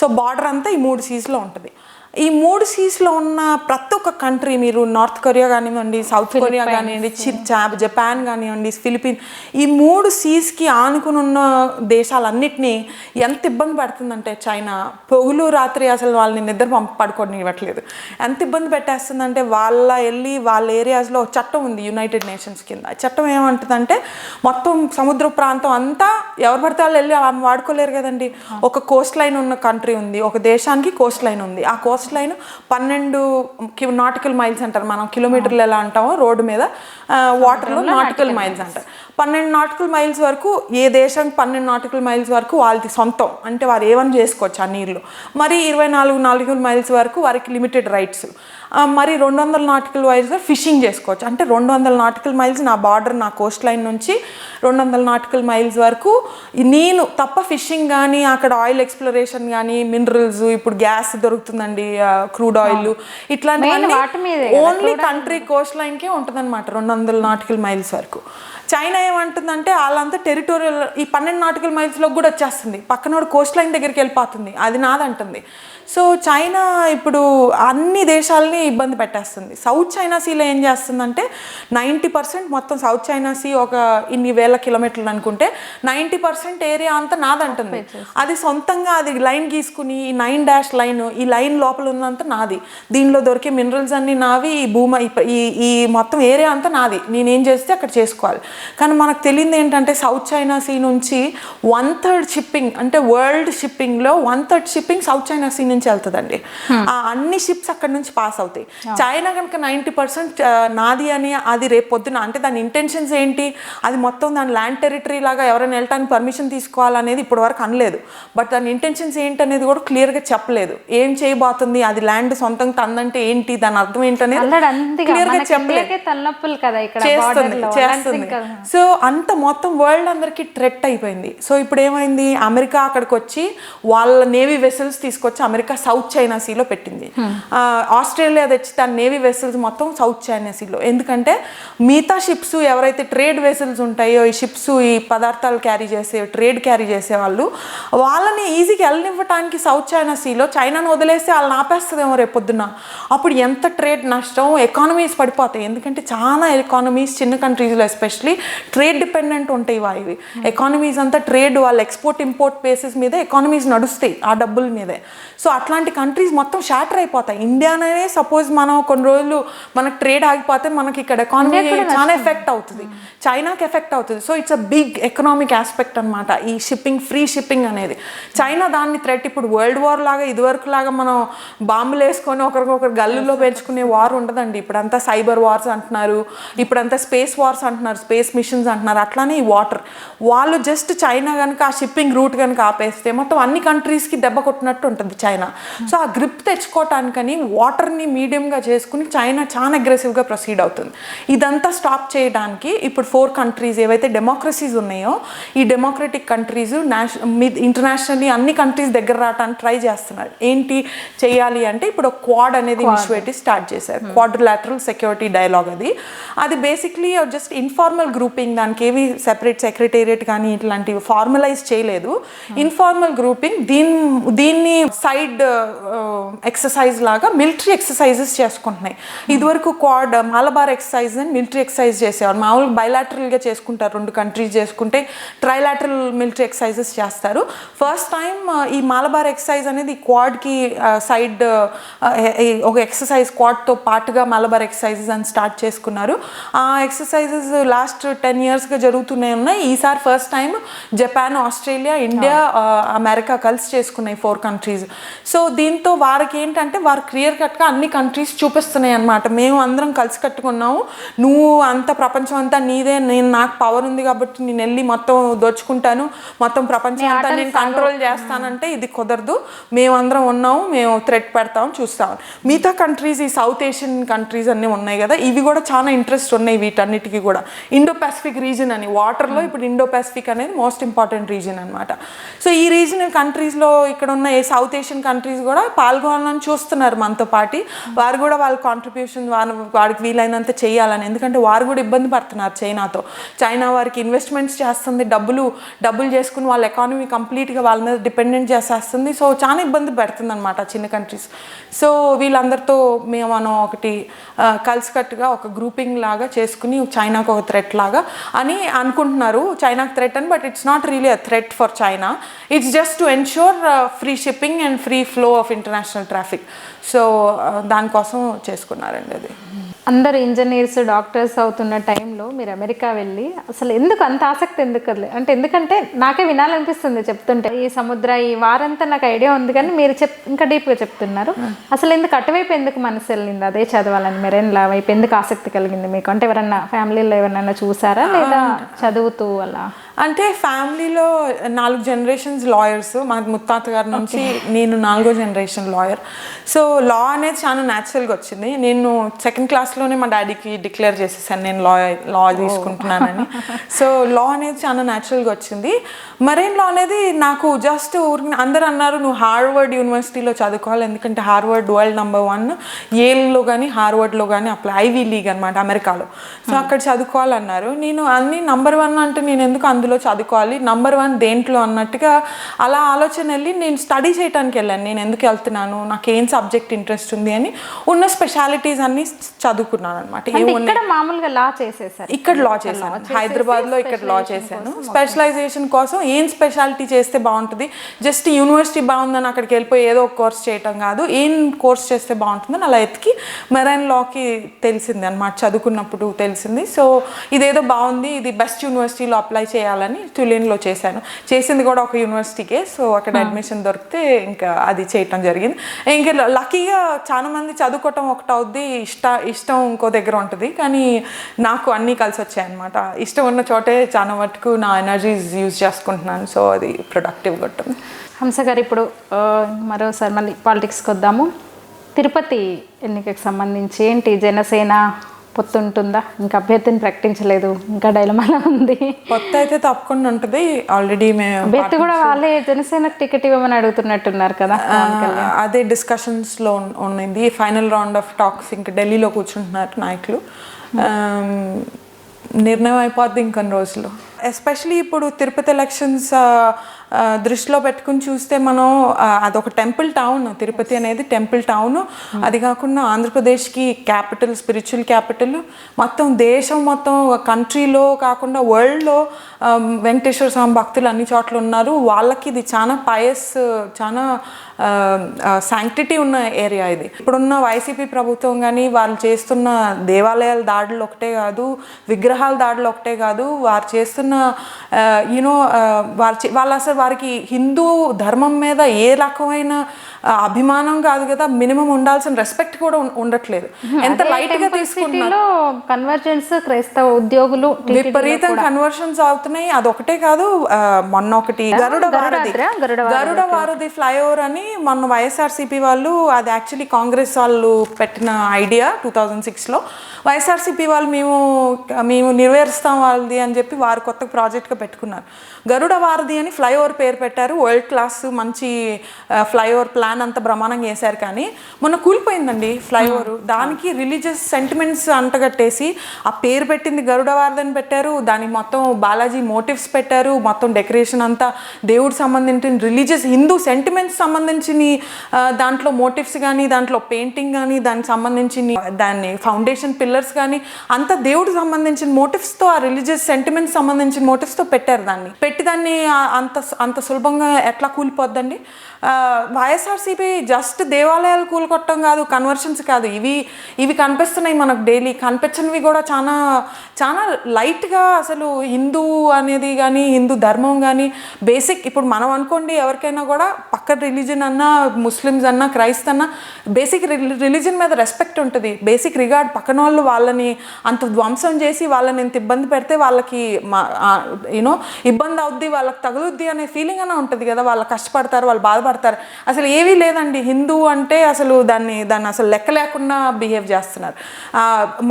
సో బార్డర్ అంతా ఈ 3 సీస్లో ఉంటుంది. ఈ 3 సీస్లో ఉన్న ప్రతి ఒక్క కంట్రీ, మీరు నార్త్ కొరియా కానివ్వండి, సౌత్ కొరియా కానివ్వండి, జపాన్ కానివ్వండి, ఫిలిపిన్, ఈ 3 సీస్కి ఆనుకుని ఉన్న దేశాలన్నిటినీ ఎంత ఇబ్బంది పడుతుందంటే చైనా, పొగులు రాత్రి అసలు వాళ్ళని నిద్ర పడుకోవడం ఇవ్వట్లేదు. ఎంత ఇబ్బంది పెట్టేస్తుందంటే వాళ్ళ ఏరియాస్లో చట్టం ఉంది యునైటెడ్ నేషన్స్ కింద. చట్టం ఏమంటుందంటే మొత్తం సముద్ర ప్రాంతం అంతా ఎవరు పడితే వాళ్ళు వెళ్ళి వాడుకోలేరు కదండి. ఒక కోస్ట్ లైన్ ఉన్న కంట్రీ ఉంది, ఒక దేశానికి కోస్ట్ లైన్ ఉంది. ఆ కోస్ట్ లైన్ 12 నాటికల్ మైల్స్ అంటారు, మనం కిలోమీటర్లు ఎలా అంటామో రోడ్డు మీద, వాటర్లో నాటికల్ మైల్స్ అంటారు. 12 నాటికల్ మైల్స్ వరకు, ఏ దేశానికి 12 నాటికల్ మైల్స్ వరకు వాళ్ళది సొంతం, అంటే వారు ఏమని చేసుకోవచ్చు ఆ నీళ్ళు. మరి 24 నాటికల్ మైల్స్ వరకు వారికి లిమిటెడ్ రైట్స్. మరి 200 నాటికల్ మైల్స్ ఫిషింగ్ చేసుకోవచ్చు. అంటే 200 నాటికల్ మైల్స్ నా బార్డర్, నా కోస్ట్ లైన్ నుంచి 200 నాటికల్ మైల్స్ వరకు నేను తప్ప ఫిషింగ్ కానీ, అక్కడ ఆయిల్ ఎక్స్ప్లోరేషన్ కానీ, మినరల్స్, ఇప్పుడు గ్యాస్ దొరుకుతుందండి, క్రూడ్ ఆయిల్, ఇట్లాంటివన్నీ ఓన్లీ కంట్రీ కోస్ట్ లైన్కే ఉంటుంది అనమాట 200 నాటికల్ మైల్స్ వరకు. చైనా ఏమంటుందంటే వాళ్ళంతా టెరిటోరియల్ ఈ 12 నాటికల్ మైల్స్లోకి కూడా వచ్చేస్తుంది, పక్కనోడు కోస్ట్ లైన్ దగ్గరికి వెళ్ళిపోతుంది, అది నాదంటుంది. సో చైనా ఇప్పుడు అన్ని దేశాలని ఇబ్బంది పెట్టేస్తుంది. సౌత్ చైనా సీలో ఏం చేస్తుందంటే 90% మొత్తం సౌత్ చైనా సీ ఒక ఇన్ని వేల కిలోమీటర్లు అనుకుంటే 90% ఏరియా అంతా నాదంటుంది. అది సొంతంగా అది లైన్ గీసుకుని ఈ 9 లైన్, ఈ లైన్ లోపల ఉన్నంత నాది, దీనిలో దొరికే మినరల్స్ అన్నీ నావి, ఈ భూమి ఈ మొత్తం ఏరియా అంతా నాది, నేనేం చేస్తే అక్కడ చేసుకోవాలి. కానీ మనకు తెలియదు ఏంటంటే సౌత్ చైనా సీ నుంచి 1/3 షిప్పింగ్ అంటే వరల్డ్ షిప్పింగ్లో 1/3 షిప్పింగ్ సౌత్ చైనా సీ నుంచి వెళ్తుందండి. ఆ అన్ని షిప్స్ అక్కడ నుంచి పాస్ అవుతాయి. చైనా కనుక 90% నాది అని అది రేపు పొద్దున అంటే దాని ఇంటెన్షన్స్ ఏంటి, అది మొత్తం దాని ల్యాండ్ టెరిటరీ లాగా ఎవరైనా వెళ్ళటానికి పర్మిషన్ తీసుకోవాలనేది ఇప్పటి వరకు అనలేదు. బట్ దాని ఇంటెన్షన్స్ ఏంటి అనేది కూడా క్లియర్గా చెప్పలేదు. ఏం చేయబోతుంది, అది ల్యాండ్ సొంతంగా తందంటే ఏంటి, దాని అర్థం ఏంటనేది క్లియర్గా చెప్పలేదు. చేస్తుంది. సో అంత మొత్తం వరల్డ్ అందరికీ థ్రెట్ అయిపోయింది. సో ఇప్పుడు ఏమైంది, అమెరికా అక్కడికి వచ్చి వాళ్ళ నేవీ వెసల్స్ తీసుకొచ్చి అమెరికా సౌత్ చైనా సీలో పెట్టింది. ఆస్ట్రేలియా తెచ్చి తన నేవీ వెసల్స్ మొత్తం సౌత్ చైనా సీలో, ఎందుకంటే మిగతా షిప్స్ ఎవరైతే ట్రేడ్ వెసల్స్ ఉంటాయో, ఈ షిప్స్ ఈ పదార్థాలు క్యారీ చేసే ట్రేడ్ క్యారీ చేసే వాళ్ళని ఈజీగా వెళ్ళనివ్వటానికి సౌత్ చైనా సీలో చైనాను వదిలేస్తే వాళ్ళని ఆపేస్తుందేమో రేపు పొద్దున్న. అప్పుడు ఎంత ట్రేడ్ నష్టం, ఎకానమీస్ పడిపోతాయి. ఎందుకంటే చాలా ఎకానమీస్ చిన్న కంట్రీస్లో ఎస్పెషలీ ట్రేడ్ డిపెండెంట్ ఉంటాయి. ఇవి ఎకానమీస్ అంతా ట్రేడ్, వాళ్ళ ఎక్స్పోర్ట్ ఇంపోర్ట్ బేసిస్ మీద ఎకానమీస్ నడుస్తాయి ఆ డబ్బుల మీదే. సో అట్లాంటి కంట్రీస్ మొత్తం షాటర్ అయిపోతాయి. ఇండియానే సపోజ్ మనం కొన్ని రోజులు మనకు ట్రేడ్ ఆగిపోతే మనకి ఇక్కడ ఎకానమీ చాలా ఎఫెక్ట్ అవుతుంది, చైనాకి ఎఫెక్ట్ అవుతుంది. So it's a big economic aspect అనమాట ఈ షిప్పింగ్, ఫ్రీ షిప్పింగ్ అనేది. చైనా దాన్ని థ్రెట్ ఇప్పుడు వరల్డ్ వార్ లాగా ఇదివరకు లాగా మనం బాంబులు వేసుకొని ఒకరికొకరు గల్లులో పెంచుకునే వార్ ఉండదండి. ఇప్పుడంతా సైబర్ వార్స్ అంటున్నారు, ఇప్పుడంతా స్పేస్ వార్స్ అంటున్నారు, స్పేస్ మిషన్స్ అంటున్నారు. అట్లానే ఈ వాటర్ వాళ్ళు జస్ట్ చైనా కనుక ఆ షిప్పింగ్ రూట్ కనుక ఆపేస్తే మొత్తం అన్ని కంట్రీస్కి దెబ్బ కొట్టినట్టు ఉంటుంది చైనా. సో ఆ గ్రిప్ తెచ్చుకోవటానికని వాటర్ని మీడియంగా చేసుకుని చైనా చాలా అగ్రెసివ్గా ప్రొసీడ్ అవుతుంది. ఇదంతా స్టాప్ చేయడానికి ఇప్పుడు 4 కంట్రీస్ ఏవైతే డెమోక్రసీస్ ఉన్నాయో ఈ డెమోక్రటిక్ కంట్రీస్ ఇంటర్నేషనల్లీ అన్ని కంట్రీస్ దగ్గర రావడానికి ట్రై చేస్తున్నారు. ఏంటి చేయాలి అంటే ఇప్పుడు క్వాడ్ అనేది ఇనిషియేటివ్ స్టార్ట్ చేశారు, క్వాడ్రిలాటరల్ సెక్యూరిటీ డైలాగ్. అది బేసిక్లీ జస్ట్ ఇన్ఫార్మల్ గ్రూపింగ్, దానికి ఏవి సెపరేట్ సెక్రటేరియట్ కానీ ఇట్లాంటివి ఫార్మలైజ్ చేయలేదు. ఇన్ఫార్మల్ గ్రూపింగ్ దీన్ని సైడ్ ఎక్సర్సైజ్ లాగా మిలిటరీ ఎక్సర్సైజెస్ చేసుకుంటున్నాయి. ఇదివరకు క్వాడ్ మలబార్ ఎక్సర్సైజ్ అని మిలిటరీ ఎక్సర్సైజ్ చేసేవారు. మామూలుగా బైలాటరల్గా చేసుకుంటారు, 2 కంట్రీస్ చేసుకుంటే ట్రైలాటరల్ మిలిటరీ ఎక్సర్సైజెస్ చేస్తారు. ఫస్ట్ టైం ఈ మలబార్ ఎక్సర్సైజ్ అనేది క్వాడ్కి సైడ్ ఒక ఎక్సర్సైజ్ క్వాడ్తో పాటుగా మలబార్ ఎక్సర్సైజెస్ అని స్టార్ట్ చేసుకున్నారు. ఆ ఎక్సర్సైజెస్ లాస్ట్ 10 yearsగా జరుగుతూనే ఉన్నాయి. ఈసారి first time Japan, Australia, India, America కలిసి చేసుకున్నాయి 4 కంట్రీస్. సో దీంతో వారికి ఏంటంటే వారు క్లియర్ కట్గా అన్ని కంట్రీస్ చూపిస్తున్నాయి అన్నమాట, మేము అందరం కలిసి కట్టుకున్నాము, నువ్వు అంత ప్రపంచం అంతా నీదే, నాకు పవర్ ఉంది కాబట్టి నేను వెళ్ళి మొత్తం దోచుకుంటాను, మొత్తం ప్రపంచం అంతా నేను కంట్రోల్ చేస్తానంటే ఇది కుదరదు, మేమందరం ఉన్నాము, మేము థ్రెట్ పెడతాం చూస్తాం. మిగతా కంట్రీస్ ఈ సౌత్ ఏషియన్ కంట్రీస్ అన్నీ ఉన్నాయి కదా, ఇవి కూడా చాలా ఇంట్రెస్ట్ ఉన్నాయి వీటన్నిటికీ కూడా. ఇండో పసిఫిక్ రీజన్ అని వాటర్లో ఇప్పుడు ఇండో పసిఫిక్ అనేది మోస్ట్ ఇంపార్టెంట్ రీజన్ అనమాట. సో ఈ రీజనల్ కంట్రీస్లో ఇక్కడ ఉన్న సౌత్ ఏషియన్ కంట్రీస్ కూడా పాల్గొనాలని చూస్తున్నారు మనతో పాటు. వారు కూడా వాళ్ళ కాంట్రిబ్యూషన్ వారికి వీలైనంత చేయాలని, ఎందుకంటే వారు కూడా ఇబ్బంది పడుతున్నారు చైనాతో. చైనా వారికి ఇన్వెస్ట్మెంట్స్ చేస్తుంది, డబ్బులు చేసుకుని వాళ్ళ ఎకానమీ కంప్లీట్గా వాళ్ళ మీద డిపెండెంట్ చేసేస్తుంది. సో చాలా ఇబ్బంది పెడుతుంది అనమాట చిన్న కంట్రీస్. సో వీళ్ళందరితో మనం ఒకటి కలిసికట్టుగా ఒక గ్రూపింగ్ లాగా చేసుకుని చైనాకు ఒక థ్రెట్ లాగా అని అనుకుంటున్నారు, చైనాకు థ్రెట్ అని. But it's not really a threat for China, it's just to ensure free shipping and free flow of international traffic. So దానికోసం చేసుకున్నారండి అది. అందరు ఇంజనీర్స్, డాక్టర్స్ అవుతున్న టైంలో మీరు అమెరికా వెళ్ళి అసలు ఎందుకు అంత ఆసక్తి ఎందుకు అంటే, ఎందుకంటే నాకే వినాలనిపిస్తుంది చెప్తుంటే. ఈ సముద్ర ఈ వారంతా నాకు ఐడియా ఉంది, కానీ మీరు ఇంకా డీప్గా చెప్తున్నారు. అసలు ఎందుకు అటువైపు ఎందుకు మనసు వెళ్ళింది, అదే చదవాలని మెరైన్ లా వైపు ఎందుకు ఆసక్తి కలిగింది మీకు? అంటే ఎవరన్నా ఫ్యామిలీలో ఎవరన్నా చూసారా లేదా చదువుతూ అలా? అంటే ఫ్యామిలీలో 4 జనరేషన్స్ లాయర్స్, మా ముత్తాత గారి నుంచి నేను 4వ జనరేషన్ లాయర్. సో లా అనేది చాలా న్యాచురల్గా వచ్చింది. నేను సెకండ్ క్లాస్లోనే మా డాడీకి డిక్లేర్ చేసేసాను నేను లా తీసుకుంటున్నానని. సో లా అనేది చాలా న్యాచురల్గా వచ్చింది. మరైన్ లా అనేది నాకు జస్ట్ అందరు అన్నారు నువ్వు హార్వర్డ్ యూనివర్సిటీలో చదువుకోవాలి, ఎందుకంటే హార్వర్డ్ వరల్డ్ నెంబర్ 1, ఏల్లో కానీ హార్వర్డ్లో కానీ అప్లై, ఐవీ లీగ్ అనమాట అమెరికాలో. సో అక్కడ చదువుకోవాలన్నారు. నేను అన్ని నంబర్ 1 అంటే నేను ఎందుకు అందులో చదువుకోవాలి, నంబర్ 1 దేంట్లో అన్నట్టుగా అలా ఆలోచన వెళ్ళి నేను స్టడీ చేయడానికి వెళ్ళాను. నేను ఎందుకు వెళ్తున్నాను, నాకు ఏం సబ్జెక్ట్ ఇంట్రెస్ట్ ఉంది అని ఉన్న స్పెషాలిటీస్ అన్ని చదువుకున్నాను అనమాట. మామూలుగా లా చేసేసారు, ఇక్కడ లా చేశాను, హైదరాబాద్లో ఇక్కడ లా చేశాను. స్పెషలైజేషన్ కోసం ఏం స్పెషాలిటీ చేస్తే బాగుంటుంది, జస్ట్ యూనివర్సిటీ బాగుందని అక్కడికి వెళ్ళిపోయి ఏదో ఒక కోర్స్ చేయటం కాదు, ఏం కోర్స్ చేస్తే బాగుంటుందని అలా ఎతికి మెరైన్ లాకి తెలిసింది అనమాట, చదువుకున్నప్పుడు తెలిసింది. సో ఇదేదో బాగుంది, ఇది బెస్ట్ యూనివర్సిటీలో అప్లై చేయాలని తులేన్లో చేశాను. చేసింది కూడా ఒక యూనివర్సిటీకే. సో అక్కడ అడ్మిషన్ దొరికితే ఇంకా అది చేయటం జరిగింది. ఇంకా లక్కీగా చాలా మంది చదువుకోవటం ఒకటి అవుద్ది, ఇష్టం ఇంకో దగ్గర ఉంటుంది, కానీ నాకు అన్నీ కలిసి వచ్చాయన్నమాట. ఇష్టం ఉన్న చోటే చాలా మటుకు నా ఎనర్జీస్ యూజ్ చేసుకుంటున్నాను. సో అది ప్రొడక్టివ్గా ఉంటుంది. హంస గారు, ఇప్పుడు మరోసారి మళ్ళీ పాలిటిక్స్కి వద్దాము. తిరుపతి ఎన్నికకు సంబంధించి ఏంటి, జనసేన పొత్తు ఉంటుందా? ఇంకా అభ్యర్థిని ప్రకటించలేదు, ఇంకా డైలమాలో ఉంది. పొత్తు అయితే తప్పకుండా ఉంటుంది. ఆల్రెడీ మేము అభ్యర్థి కూడా వాళ్ళే జనసేనకు టికెట్ ఇవ్వమని అడుగుతున్నట్టున్నారు కదా. అదే డిస్కషన్స్లో ఉన్నది. ఫైనల్ రౌండ్ ఆఫ్ టాక్స్ ఇంకా ఢిల్లీలో కూర్చుంటున్నారు నాయకులు. నిర్ణయం అయిపోద్ది ఇంకొన్ని రోజులు. ఎస్పెషలీ ఇప్పుడు తిరుపతి ఎలక్షన్స్ దృష్టిలో పెట్టుకుని చూస్తే మనం అదొక టెంపుల్ టౌన్, తిరుపతి అనేది టెంపుల్ టౌన్. అది కాకుండా ఆంధ్రప్రదేశ్కి క్యాపిటల్, స్పిరిచువల్ క్యాపిటల్. మొత్తం దేశం మొత్తం కంట్రీలో కాకుండా వరల్డ్లో వెంకటేశ్వర స్వామి భక్తులు అన్ని చోట్ల ఉన్నారు. వాళ్ళకి ఇది చాలా పయస్, చాలా శాంక్టిటీ ఉన్న ఏరియా ఇది. ఇప్పుడున్న వైసీపీ ప్రభుత్వం కానీ వాళ్ళు చేస్తున్న దేవాలయాల దాడులు ఒకటే కాదు, విగ్రహాల దాడులు ఒకటే కాదు, వారు చేస్తున్న యూనో వాళ్ళు అసలు వారికి హిందూ ధర్మం మీద ఏ రకమైన అభిమానం కాదు కదా, మినిమం ఉండాల్సిన రెస్పెక్ట్ కూడా ఉండట్లేదు. ఎంత లైట్ గా తీసుకుంటున్నారు. కన్వర్జెన్స్ క్రైస్తవ ఉద్యోగులు విపరీతం కన్వర్షన్స్ అవుతున్నాయి. అదొకటే కాదు, మొన్న ఒకటి గరుడ వారధి ఫ్లైఓవర్ అని మొన్న వైఎస్ఆర్సీపీ వాళ్ళు, అది యాక్చువల్లీ కాంగ్రెస్ వాళ్ళు పెట్టిన ఐడియా 2006లో. వైఎస్ఆర్సీపీ వాళ్ళు మేము నెరవేరుస్తాం వాళ్ళది అని చెప్పి వారు కొత్త ప్రాజెక్ట్గా పెట్టుకున్నారు. గరుడ వారధి అని ఫ్లైఓవర్ పేరు పెట్టారు. వరల్డ్ క్లాస్ మంచి ఫ్లైఓవర్ ప్లాన్ అంతా బ్రహ్మాండంగా చేశారు. కానీ మొన్న కూలిపోయిందండి ఫ్లైఓవర్. దానికి రిలీజియస్ సెంటిమెంట్స్ అంటగట్టేసి ఆ పేరు పెట్టింది గరుడ వారధి అని పెట్టారు. దానికి మొత్తం బాలాజీ మోటివ్స్ పెట్టారు. మొత్తం డెకరేషన్ అంతా దేవుడికి సంబంధించిన రిలీజియస్ హిందూ సెంటిమెంట్స్ సంబంధించిన దాంట్లో మోటివ్స్ కానీ, దాంట్లో పెయింటింగ్ కానీ, దానికి సంబంధించిన దాన్ని ఫౌండేషన్ పిల్లర్స్ కానీ అంతా దేవుడికి సంబంధించిన మోటివ్స్తో, ఆ రిలీజియస్ సెంటిమెంట్స్ సంబంధించిన మోటివ్స్తో పెట్టారు. దాన్ని అంత సులభంగా ఎట్లా కూలిపోద్దండి? వైఎస్ఆర్సీపీ జస్ట్ దేవాలయాలు కూలకొట్టడం కాదు, కన్వర్షన్స్ కాదు, ఇవి కనిపిస్తున్నాయి మనకు డైలీ. కనిపించినవి కూడా చాలా చాలా లైట్గా అసలు హిందూ అనేది కానీ, హిందూ ధర్మం కానీ బేసిక్. ఇప్పుడు మనం అనుకోండి, ఎవరికైనా కూడా పక్క రిలీజన్ అన్నా, ముస్లిమ్స్ అన్నా, క్రైస్త అన్నా, బేసిక్ రిలీజన్ మీద రెస్పెక్ట్ ఉంటుంది, బేసిక్ రిగార్డ్. పక్కన వాళ్ళు వాళ్ళని అంత ధ్వంసం చేసి వాళ్ళని ఎంత ఇబ్బంది పెడితే వాళ్ళకి యూనో ఇబ్బంది అవుద్ది, వాళ్ళకి తగులుద్ది అనే ఫీలింగ్ అనే ఉంటుంది కదా. వాళ్ళు కష్టపడతారు, వాళ్ళు బాధపడతారు. అసలు ఏవీ లేదండి. హిందూ అంటే అసలు దాన్ని అసలు లెక్క లేకుండా బిహేవ్ చేస్తున్నారు.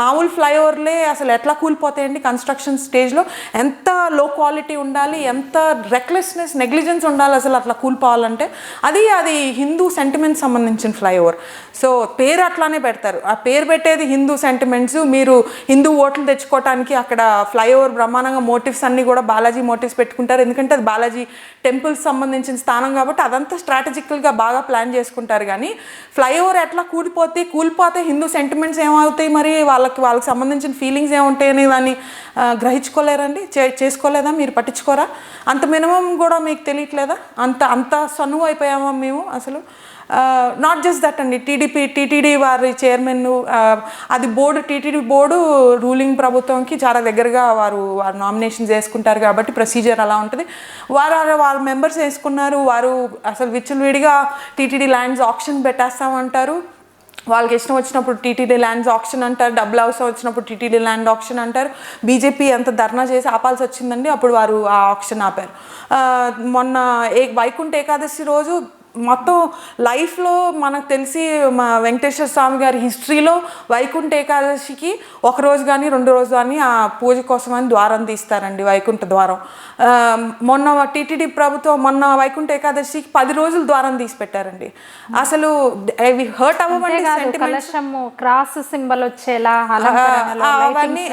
మామూలు ఫ్లైఓవర్లే అసలు ఎట్లా కూలిపోతాయండి కన్స్ట్రక్షన్ స్టేజ్లో? ఎంత లో క్వాలిటీ ఉండాలి, ఎంత రెక్లెస్నెస్, నెగ్లిజెన్స్ ఉండాలి అసలు అట్లా కూలిపోవాలంటే. అది హిందూ సెంటిమెంట్స్ సంబంధించిన ఫ్లైఓవర్. సో పేరు అట్లానే పెడతారు. ఆ పేరు పెట్టేది హిందూ సెంటిమెంట్స్. మీరు హిందూ ఓట్లు తెచ్చుకోవటానికి అక్కడ ఫ్లైఓవర్ బ్రహ్మాండంగా మోటివ్స్ అన్నీ కూడా బాలాజీ మోటివ్స్ పెట్టుకుంటారు. ఎందుకంటే అది బాలాజీ టెంపుల్స్ సంబంధించిన స్థానం కాబట్టి అదంతా స్ట్రాటజికల్గా బాగా ప్లాన్ చేసుకుంటారు. కానీ ఫ్లైఓవర్ ఎట్లా కూలిపోతే హిందూ సెంటిమెంట్స్ ఏమవుతాయి, మరి వాళ్ళకి సంబంధించిన ఫీలింగ్స్ ఏముంటాయి అని దాన్ని గ్రహించుకోలేరండి. చేసుకోలేదా? మీరు పట్టించుకోరా? అంత మినిమం కూడా మీకు తెలియట్లేదా? అంత సన్నువు అయిపోయామా మేము అసలు? నాట్ జస్ట్ దట్ అండి, టీటీడీ వారి చైర్మన్, అది బోర్డు, టీటీడీ బోర్డు రూలింగ్ ప్రభుత్వంకి చాలా దగ్గరగా వారు నామినేషన్స్ వేసుకుంటారు కాబట్టి ప్రొసీజర్ అలా ఉంటుంది. వాళ్ళ మెంబర్స్ వేసుకున్నారు. వారు అసలు విచ్చలవిడిగా టీటీడీ ల్యాండ్స్ ఆప్షన్ పెట్టేస్తామంటారు. వాళ్ళకి ఇష్టం వచ్చినప్పుడు టీటీడీ ల్యాండ్స్ ఆప్షన్ అంటారు, డబ్బులు అవసరం వచ్చినప్పుడు టీటీడీ ల్యాండ్ ఆప్షన్ అంటారు. బీజేపీ ఎంత ధర్నా చేసి ఆపాల్సి వచ్చిందండి, అప్పుడు వారు ఆ ఆప్షన్ ఆపారు. మొన్న వైకుంఠ ఏకాదశి రోజు మొత్తం లైఫ్లో మనకు తెలిసి మా వెంకటేశ్వర స్వామి గారి హిస్టరీలో వైకుంఠ ఏకాదశికి ఒక రోజు కానీ 2 రోజు కానీ ఆ పూజ కోసం అని ద్వారం తీస్తారండి, వైకుంఠ ద్వారం. మొన్న టీటీడీ ప్రభుత్వం మొన్న వైకుంఠ ఏకాదశికి 10 రోజులు ద్వారం తీసి పెట్టారండి. అసలు అవి హర్ట్ అవ్వమండి, క్రాస్ సింబల్ వచ్చేలా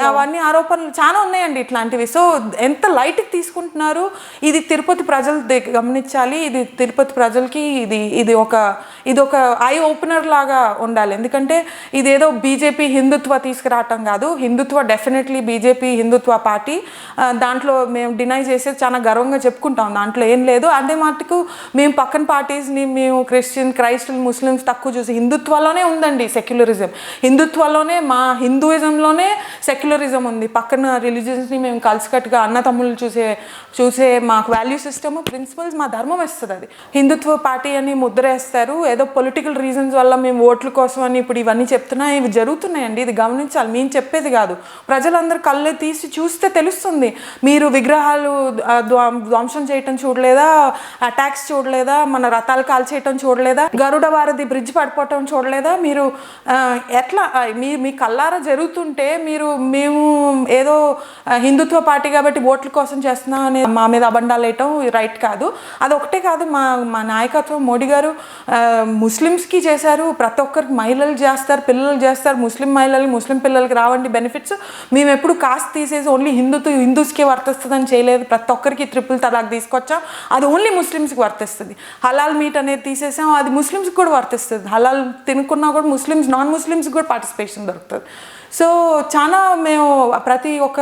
అవన్నీ ఆరోపణలు చాలా ఉన్నాయండి ఇట్లాంటివి. సో ఎంత లైట్కి తీసుకుంటున్నారు, ఇది తిరుపతి ప్రజలు గమనించాలి. ఇది తిరుపతి ప్రజలకి ఇది ఒక ఐ ఓపెనర్ లాగా ఉండాలి. ఎందుకంటే ఇదేదో బీజేపీ హిందుత్వ తీసుకురావటం కాదు. హిందుత్వ డెఫినెట్లీ బీజేపీ హిందుత్వ పార్టీ, దాంట్లో మేము డినై చేసేది చాలా గర్వంగా చెప్పుకుంటాం, దాంట్లో ఏం లేదు. అదే మటుకు మేము పక్కన పార్టీస్ని మేము క్రైస్తవులు ముస్లిమ్స్ తక్కువ చూసి హిందుత్వలోనే ఉందండి సెక్యులరిజం. హిందుత్వలోనే మా హిందూయిజంలోనే సెక్యులరిజం ఉంది. పక్కన రిలీజియన్స్ని మేము కలిసికట్టుగా అన్నతమ్ముళ్ళు చూసే మాకు వాల్యూ సిస్టమ్ ప్రిన్సిపల్స్ మా ధర్మం ఇస్తుంది. అది హిందుత్వ పార్టీ అని ముద్ర వేస్తారు. ఏదో పొలిటికల్ రీజన్స్ వల్ల మేము ఓట్ల కోసం అని ఇప్పుడు ఇవన్నీ చెప్తున్నా, ఇవి జరుగుతున్నాయండి. ఇది గమనించాలి, మేము చెప్పేది కాదు. ప్రజలందరూ కళ్ళు తీసి చూస్తే తెలుస్తుంది. మీరు విగ్రహాలు ధ్వంసం చేయటం చూడలేదా, అటాక్స్ చూడలేదా, మన రథాలు కాల్చేయటం చూడలేదా, గరుడ వారధి బ్రిడ్జ్ పడిపోవటం చూడలేదా? మీరు ఎట్లా మీ కళ్ళారా జరుగుతుంటే మేము ఏదో హిందుత్వ పార్టీ కాబట్టి ఓట్ల కోసం చేస్తున్నాం అని మా మీద అబండాలు వేయటం రైట్ కాదు. అది ఒకటే కాదు, మా నాయకత్వం మోడీ గారు ముస్లిమ్స్కి చేశారు, ప్రతి ఒక్కరికి మహిళలు చేస్తారు, పిల్లలు చేస్తారు. ముస్లిం పిల్లలకి రావండి బెనిఫిట్స్. మేము ఎప్పుడు కాస్ట్ తీసేసి ఓన్లీ హిందూస్కే వర్తిస్తుందని చేయలేదు. ప్రతి ఒక్కరికి 3 తలాక్ తీసుకొచ్చాం, అది ఓన్లీ ముస్లిమ్స్కి వర్తిస్తుంది. హలాల్ మీట్ అనేది తీసేసాం, అది ముస్లిమ్స్కి కూడా వర్తిస్తుంది. హలాల్ తినుకున్నా కూడా నాన్ ముస్లిమ్స్కి కూడా పార్టిసిపేషన్ దొరుకుతుంది. సో చాలా మేము ప్రతి ఒక్క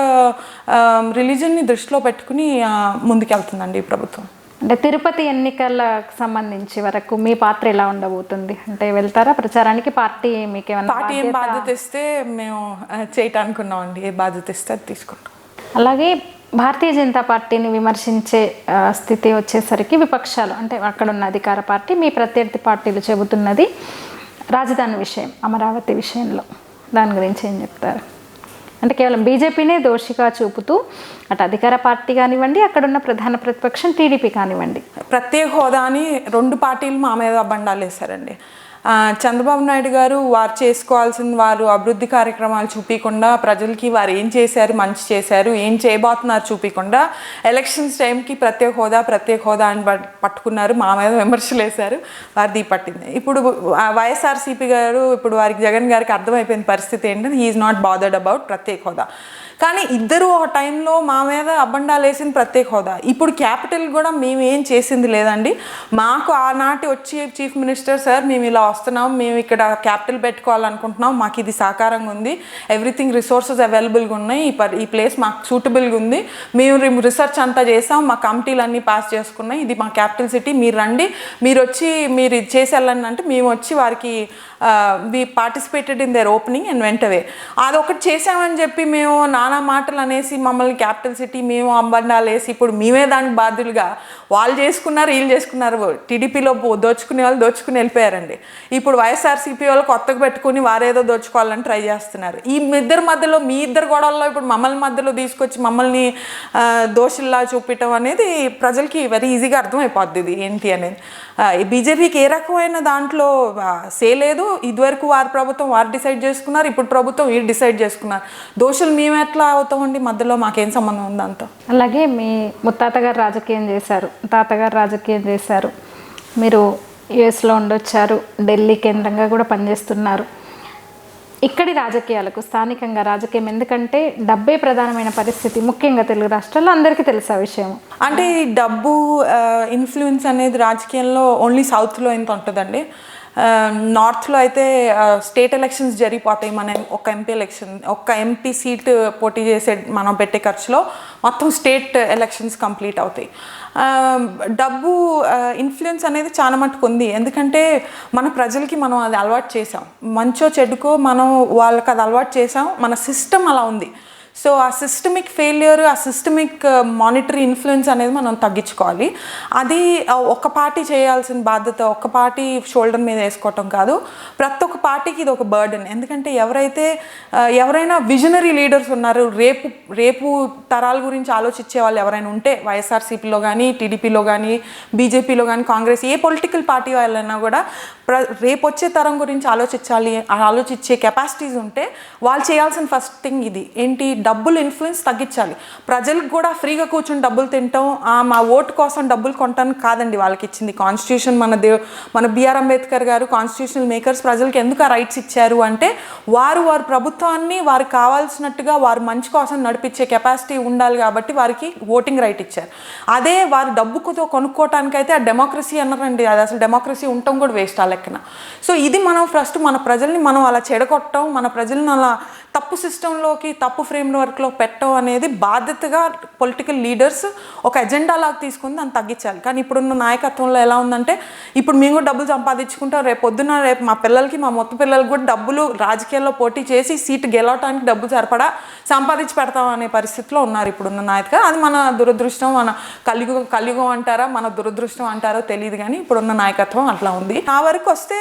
రిలీజన్ని దృష్టిలో పెట్టుకుని ముందుకెళ్తుందండి ఈ ప్రభుత్వం. అంటే తిరుపతి ఎన్నికలకు సంబంధించి వరకు మీ పాత్ర ఎలా ఉండబోతుంది? అంటే వెళ్తారా ప్రచారానికి? పార్టీ మీకు ఏం బాధ్యత ఇస్తే మేము చేయటానికి ఉన్నామండి, ఏ బాధ్యత ఇస్తే అది తీసుకుంటాం. అలాగే భారతీయ జనతా పార్టీని విమర్శించే స్థితి వచ్చేసరికి విపక్షాలు, అంటే అక్కడ ఉన్న అధికార పార్టీ, మీ ప్రత్యర్థి పార్టీలు చెబుతున్నది రాజధాని విషయం, అమరావతి విషయంలో. దాని గురించి ఏం చెప్తారు? అంటే కేవలం బీజేపీనే దోషిగా చూపుతూ అటు అధికార పార్టీ కానివ్వండి, అక్కడున్న ప్రధాన ప్రతిపక్షం టీడీపీ కానివ్వండి, ప్రత్యేక హోదాని 2 పార్టీలు మా మీద బండాలు వేశారండి. చంద్రబాబు నాయుడు గారు వారు చేసుకోవాల్సింది వారు అభివృద్ధి కార్యక్రమాలు చూపించకుండా, ప్రజలకి వారు ఏం చేశారు, మంచి చేశారు, ఏం చేయబోతున్నారు చూపించకుండా ఎలక్షన్స్ టైంకి ప్రత్యేక హోదా అని పట్టుకున్నారు, మా మీద విమర్శలు వేశారు, వారిది పట్టింది. ఇప్పుడు వైఎస్ఆర్సీపీ గారు ఇప్పుడు వారికి జగన్ గారికి అర్థమైపోయిన పరిస్థితి ఏంటంటే he is not bothered about ప్రత్యేక హోదా. కానీ ఇద్దరు ఒక టైంలో మా మీద అబండాలు వేసింది ప్రత్యేక హోదా. ఇప్పుడు క్యాపిటల్ కూడా మేము ఏం చేసింది లేదండి. మాకు ఆనాటి వచ్చి చీఫ్ మినిస్టర్ సార్ మేము ఇలా వస్తున్నాం, మేము ఇక్కడ క్యాపిటల్ పెట్టుకోవాలనుకుంటున్నాం, మాకు ఇది సాకారంగా ఉంది, ఎవ్రీథింగ్ రిసోర్సెస్ అవైలబుల్గా ఉన్నాయి, ఈ ప్లేస్ మాకు సూటబుల్గా ఉంది, మేము రిసర్చ్ అంతా చేసాం, మా కమిటీలు అన్నీ పాస్ చేసుకున్నాయి, ఇది మా క్యాపిటల్ సిటీ, మీరు రండి, మీరు వచ్చి మీరు ఇది చేసి వెళ్ళండి అంటే మేము వచ్చి వారికి we participated in their opening and went away. అదొకటి చేసామని చెప్పి మేము నానా మాటలు అనేసి మమ్మల్ని క్యాపిటల్ సిటీ మేము అబండాలు వేసి ఇప్పుడు మేమే దానికి బాధ్యులుగా వాళ్ళు చేసుకున్నారు, వీళ్ళు చేసుకున్నారు. టీడీపీలో దోచుకునే వాళ్ళు దోచుకుని వెళ్ళిపోయారండి. ఇప్పుడు వైఎస్ఆర్సీపీ వాళ్ళు కొత్తగా పెట్టుకుని వారేదో దోచుకోవాలని ట్రై చేస్తున్నారు. ఈ ఇద్దరి మధ్యలో మీ ఇద్దరు గొడవల్లో ఇప్పుడు మమ్మల్ని మధ్యలో తీసుకొచ్చి మమ్మల్ని దోషుల్లా చూపించడం అనేది ప్రజలకి వెరీ ఈజీగా అర్థమైపోద్ది ఇది ఏంటి అనేది. బీజేపీకి ఏ రకమైన దాంట్లో సే లేదు. ఇదివరకు వారి ప్రభుత్వం వారు డిసైడ్ చేసుకున్నారు, ఇప్పుడు ప్రభుత్వం వీరు డిసైడ్ చేసుకున్నారు. దోషులు మేము ఎట్లా అవుతామండి మధ్యలో? మాకేం సంబంధం ఉంది అంతా. అలాగే మీ ముత్తాతగారు రాజకీయం చేశారు, తాతగారు రాజకీయం చేశారు, మీరు యుఎస్లో ఉండొచ్చారు, ఢిల్లీ కేంద్రంగా కూడా పనిచేస్తున్నారు. ఇక్కడి రాజకీయాలకు స్థానికంగా రాజకీయం, ఎందుకంటే డబ్బే ప్రధానమైన పరిస్థితి ముఖ్యంగా తెలుగు రాష్ట్రాల్లో అందరికీ తెలుసు ఆ విషయం. అంటే ఈ డబ్బు ఇన్ఫ్లుయెన్స్ అనేది రాజకీయంలో ఓన్లీ సౌత్లో ఎంత ఉంటుందండి. నార్త్లో అయితే స్టేట్ ఎలక్షన్స్ జరిగిపోతాయి. మనం ఒక ఎంపీ సీట్ పోటీ చేసే మనం పెట్టే ఖర్చులో మొత్తం స్టేట్ ఎలక్షన్స్ కంప్లీట్ అవుతాయి. డబ్బు ఇన్ఫ్లుయెన్స్ అనేది చాలా మటుకు ఉంది. ఎందుకంటే మన ప్రజలకి మనం అది అలవాటు చేసాం, మంచో చెడుకో మనం వాళ్ళకి అది అలవాటు చేసాం, మన సిస్టమ్ అలా ఉంది. సో ఆ సిస్టమిక్ ఫెయిల్యూర్, ఆ సిస్టమిక్ మానిటరీ ఇన్ఫ్లుయెన్స్ అనేది మనం తగ్గించుకోవాలి. అది ఒక పార్టీ చేయాల్సిన బాధ్యత ఒక్క పార్టీ షోల్డర్ మీద వేసుకోవటం కాదు, ప్రతి ఒక్క పార్టీకి ఇది ఒక బర్డెన్. ఎందుకంటే ఎవరైనా విజనరీ లీడర్స్ ఉన్నారు, రేపు తరాల గురించి ఆలోచించే వాళ్ళు ఎవరైనా ఉంటే వైఎస్ఆర్సీపీలో కానీ, టీడీపీలో కానీ, బీజేపీలో కానీ, కాంగ్రెస్, ఏ పొలిటికల్ పార్టీ వాళ్ళైనా కూడా రేపు వచ్చే తరం గురించి ఆలోచించే కెపాసిటీస్ ఉంటే వాళ్ళు చేయాల్సిన ఫస్ట్ థింగ్ ఇది ఏంటి, డబ్బులు ఇన్ఫ్లుయెన్స్ తగ్గించాలి. ప్రజలకు కూడా ఫ్రీగా కూర్చొని డబ్బులు తింటాం, మా ఓటు కోసం డబ్బులు కొనటానికి కాదండి వాళ్ళకి ఇచ్చింది. కాన్స్టిట్యూషన్ మన బిఆర్ అంబేద్కర్ గారు కాన్స్టిట్యూషనల్ మేకర్స్ ప్రజలకు ఎందుకు ఆ రైట్స్ ఇచ్చారు అంటే వారి ప్రభుత్వాన్ని వారికి కావాల్సినట్టుగా వారు మంచి కోసం నడిపించే కెపాసిటీ ఉండాలి కాబట్టి వారికి ఓటింగ్ రైట్ ఇచ్చారు. అదే వారు డబ్బుతో కొనుక్కోవటానికైతే ఆ డెమోక్రసీ అన్నారండి, అది అసలు డెమోక్రసీ ఉండటం కూడా వేస్ట్ ఆ లెక్కన. సో ఇది మనం ఫస్ట్ మన ప్రజల్ని మనం అలా చెడగొట్టడం, మన ప్రజల్ని అలా తప్పు సిస్టంలోకి, తప్పు ఫ్రేమ్వర్క్లో పెట్టడం అనేది బాధ్యతగా పొలిటికల్ లీడర్స్ ఒక ఎజెండా లాగా తీసుకుని దాన్ని తగ్గించాలి. కానీ ఇప్పుడున్న నాయకత్వంలో ఎలా ఉందంటే, ఇప్పుడు మేము కూడా డబ్బులు సంపాదించుకుంటాం, రేపు మా పిల్లలకి, మా మొత్తం పిల్లలకి కూడా డబ్బులు రాజకీయాల్లో పోటీ చేసి సీటు గెలవటానికి డబ్బులు సరిపడా సంపాదించి పెడతాం అనే పరిస్థితిలో ఉన్నారు ఇప్పుడున్న నాయకులు. అది మన దురదృష్టం, మన కలియుగం అంటారా, మన దురదృష్టం అంటారో తెలియదు, కానీ ఇప్పుడున్న నాయకత్వం అట్లా ఉంది. నా వరకు వస్తే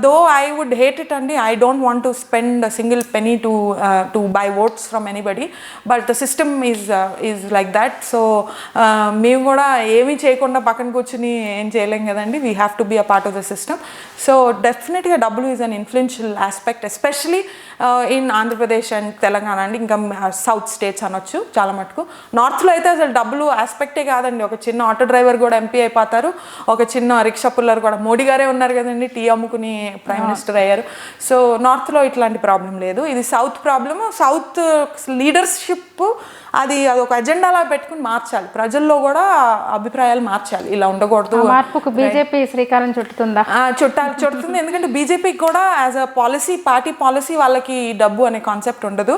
though I would hate it అండి, I don't want to spend single penny to buy votes from anybody, but the system is like that. So మేము కూడా ఏమీ చేయకుండా పక్కన కూర్చుని ఏం చేయలేం కదండి, we have to be a part of the system. So definitely డబ్బులు is an influential aspect, especially in Andhra Pradesh and Telangana అండి, ఇంకా సౌత్ స్టేట్స్ అనొచ్చు చాలా మటుకు. నార్త్లో అయితే అసలు డబ్బులు ఆస్పెక్టే కాదండి, ఒక చిన్న ఆటో డ్రైవర్ కూడా ఎంపీ అయిపోతారు, ఒక చిన్న రిక్షా పుల్లర్ కూడా, మోడీ గారే ఉన్నారు కదండి, టీ అమ్ముకుని ప్రైమ్ మినిస్టర్ అయ్యారు. సో నార్త్లో ఇట్లాంటి ప్రాబ్లం లేదు. ఇది సౌత్ ప్రాబ్లము. సౌత్ లీడర్షిప్ అది ఒక ఎజెండాలా పెట్టుకుని మార్చాలి, ప్రజల్లో కూడా అభిప్రాయాలు మార్చాలి, ఇలా ఉండకూడదు. మార్పుకు బీజేపీ శ్రీకారం చుట్టుతుందా? చుడుతుంది. ఎందుకంటే బీజేపీకి కూడా as a policy, party policy వాళ్ళకి డబ్బు అనే కాన్సెప్ట్ ఉండదు.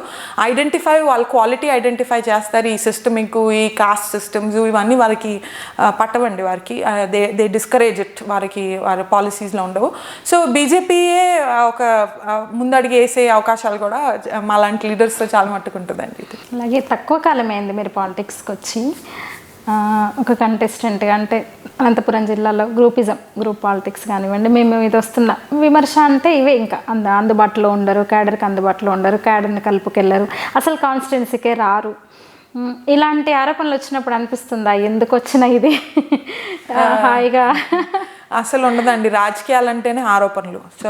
వాళ్ళ క్వాలిటీ ఐడెంటిఫై చేస్తారు. ఈ సిస్టమిక్, ఈ కాస్ట్ సిస్టమ్స్ ఇవన్నీ వాళ్ళకి పట్టవండి, వారికి దే డిస్కరేజ్ ఇట్, వారి పాలసీస్లో ఉండవు. సో బీజేపీయే ఒక ముందడుగు వేసే అవకాశాలు కూడా మా లాంటి లీడర్స్తో చాలా మట్టుకుంటుందండి. అలాగే తక్కువ కాలమైంది మీరు పాలిటిక్స్కి వచ్చి, ఒక కంటెస్టెంట్గా, అంటే అనంతపురం జిల్లాలో గ్రూప్ పాలిటిక్స్ కానివ్వండి, మేము ఇది వస్తున్న విమర్శ అంటే ఇవే, ఇంకా అందుబాటులో ఉండరు, క్యాడర్కి అందుబాటులో ఉండరు, క్యాడర్ని కలుపుకెళ్ళరు, అసలు కాన్స్టిట్యున్సీకే రారు, ఇలాంటి ఆరోపణలు వచ్చినప్పుడు అనిపిస్తుందా ఎందుకు వచ్చిన ఇది హాయిగా? అసలు ఉండదండి, రాజకీయాలు అంటేనే ఆరోపణలు. సో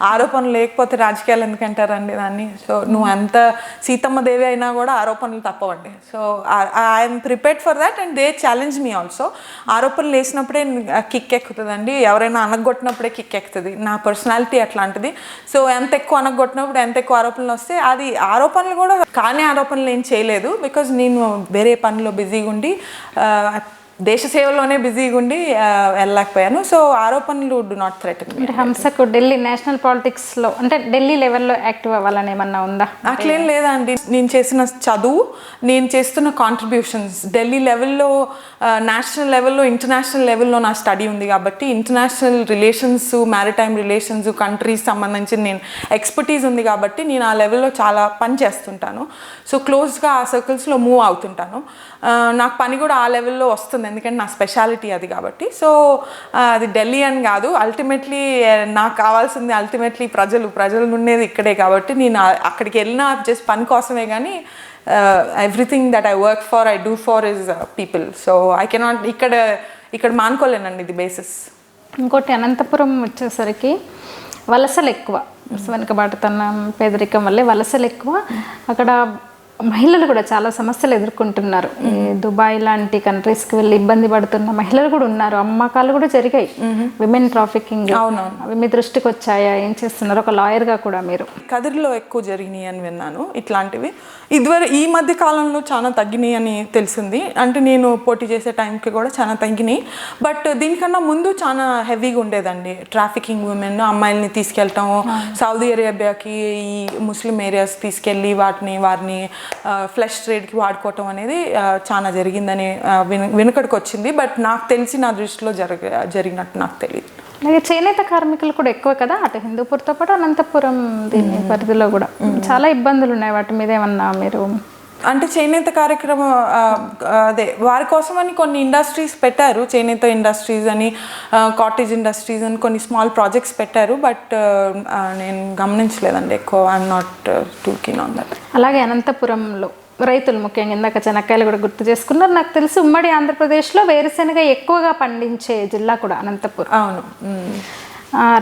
ఆరోపణలు లేకపోతే రాజకీయాలు ఎందుకంటారండి దాన్ని? సో నువ్వు అంత సీతమ్మ దేవి అయినా కూడా ఆరోపణలు తప్పవండి. So I'm prepared for that and they challenge me also. ఆరోపణలు వేసినప్పుడే కిక్ ఎక్కుతుందండి, ఎవరైనా అనగొట్టినప్పుడే కిక్ ఎక్కుతుంది. నా పర్సనాలిటీ అట్లాంటిది. సో ఎంత ఎక్కువ అనగొట్టినప్పుడు, ఎంత ఎక్కువ ఆరోపణలు వస్తే, అది ఆరోపణలు కూడా కానీ ఆరోపణలు ఏం చేయలేదు, బికాజ్ నేను వేరే పనిలో బిజీగా ఉండి, దేశ సేవలోనే బిజీగా ఉండి వెళ్ళలేకపోయాను. సో ఆరోపణలు డు నాట్ థ్రెటన్ మీ. హంసకు ఢిల్లీ నేషనల్ పాలిటిక్స్లో, అంటే ఢిల్లీ లెవెల్లో యాక్టివ్ అవ్వాలని ఏమన్నా ఉందా? అట్లేం లేదండి. నేను చేసిన చదువు, నేను చేస్తున్న కాంట్రిబ్యూషన్స్ ఢిల్లీ లెవెల్లో, నేషనల్ లెవెల్లో, ఇంటర్నేషనల్ లెవెల్లో నా స్టడీ ఉంది కాబట్టి international relations, maritime relations, countries సంబంధించిన నేను ఎక్స్పర్టీస్ ఉంది కాబట్టి నేను ఆ లెవెల్లో చాలా పని చేస్తుంటాను. సో క్లోజ్గా ఆ సర్కిల్స్లో మూవ్ అవుతుంటాను. నాకు పని కూడా ఆ లెవెల్లో వస్తుంది, ఎందుకంటే నా స్పెషాలిటీ అది కాబట్టి. సో అది ఢిల్లీ అని కాదు, అల్టిమేట్లీ నాకు కావాల్సింది అల్టిమేట్లీ ప్రజలు ఉండేది ఇక్కడే కాబట్టి నేను అక్కడికి వెళ్ళినా జస్ట్ పని కోసమే, కానీ everything that I work for, I do for is people. So I cannot ఇక్కడ మానుకోలేనండి, ఇది బేసిస్. ఇంకోటి, అనంతపురం వచ్చేసరికి వలసలు ఎక్కువ, వెనుకబాటుతనం, పేదరికం వల్లే వలసలు ఎక్కువ. అక్కడ మహిళలు కూడా చాలా సమస్యలు ఎదుర్కొంటున్నారు. దుబాయ్ లాంటి కంట్రీస్కి వెళ్ళి ఇబ్బంది పడుతున్న మహిళలు కూడా ఉన్నారు. అమ్మకాలు కూడా జరిగాయి, విమెన్ ట్రాఫికింగ్. అవి మీ దృష్టికి వచ్చాయా? ఏం చేస్తున్నారు ఒక లాయర్గా కూడా మీరు? కదిరిలో ఎక్కువ జరిగినాయి అని విన్నాను ఇట్లాంటివి. ఈ మధ్య కాలంలో చాలా తగ్గినాయి అని తెలిసింది. అంటే నేను పోటీ చేసే టైంకి కూడా చాలా తగ్గినాయి. బట్ దీనికన్నా ముందు చాలా హెవీగా ఉండేదండి ట్రాఫికింగ్. ఉమెన్ అమ్మాయిల్ని తీసుకెళ్ళటం సౌదీ అరేబియాకి, ఈ ముస్లిం ఏరియాస్ తీసుకెళ్ళి వారిని ఫ్లెష్ ట్రేడ్కి వాడుకోవటం అనేది చాలా జరిగిందని వెనుకడికి వచ్చింది. బట్ నాకు తెలిసి నా దృష్టిలో జరిగినట్టు నాకు తెలియదు. అలాగే చేనేత కార్మికులు కూడా ఎక్కువ కదా, అటు హిందూపూర్తో పాటు అనంతపురం దీని పరిధిలో కూడా చాలా ఇబ్బందులు ఉన్నాయి. వాటి మీద ఏమన్నా మీరు అంటే చేనేత కార్యక్రమం అదే వారి కోసమని కొన్ని ఇండస్ట్రీస్ పెట్టారు, చేనేత ఇండస్ట్రీస్ అని, కాటేజ్ ఇండస్ట్రీస్ అని కొన్ని స్మాల్ ప్రాజెక్ట్స్ పెట్టారు. బట్ నేను గమనించలేదండి ఎక్కువ. I'm not two keen on that. అలాగే అనంతపురంలో రైతులు ముఖ్యంగా ఇందాక చెనక్కాయలు కూడా గుర్తు చేసుకున్నారు. నాకు తెలిసి ఉమ్మడి ఆంధ్రప్రదేశ్లో వేరుశెనగ ఎక్కువగా పండించే జిల్లా కూడా అనంతపురం. అవును.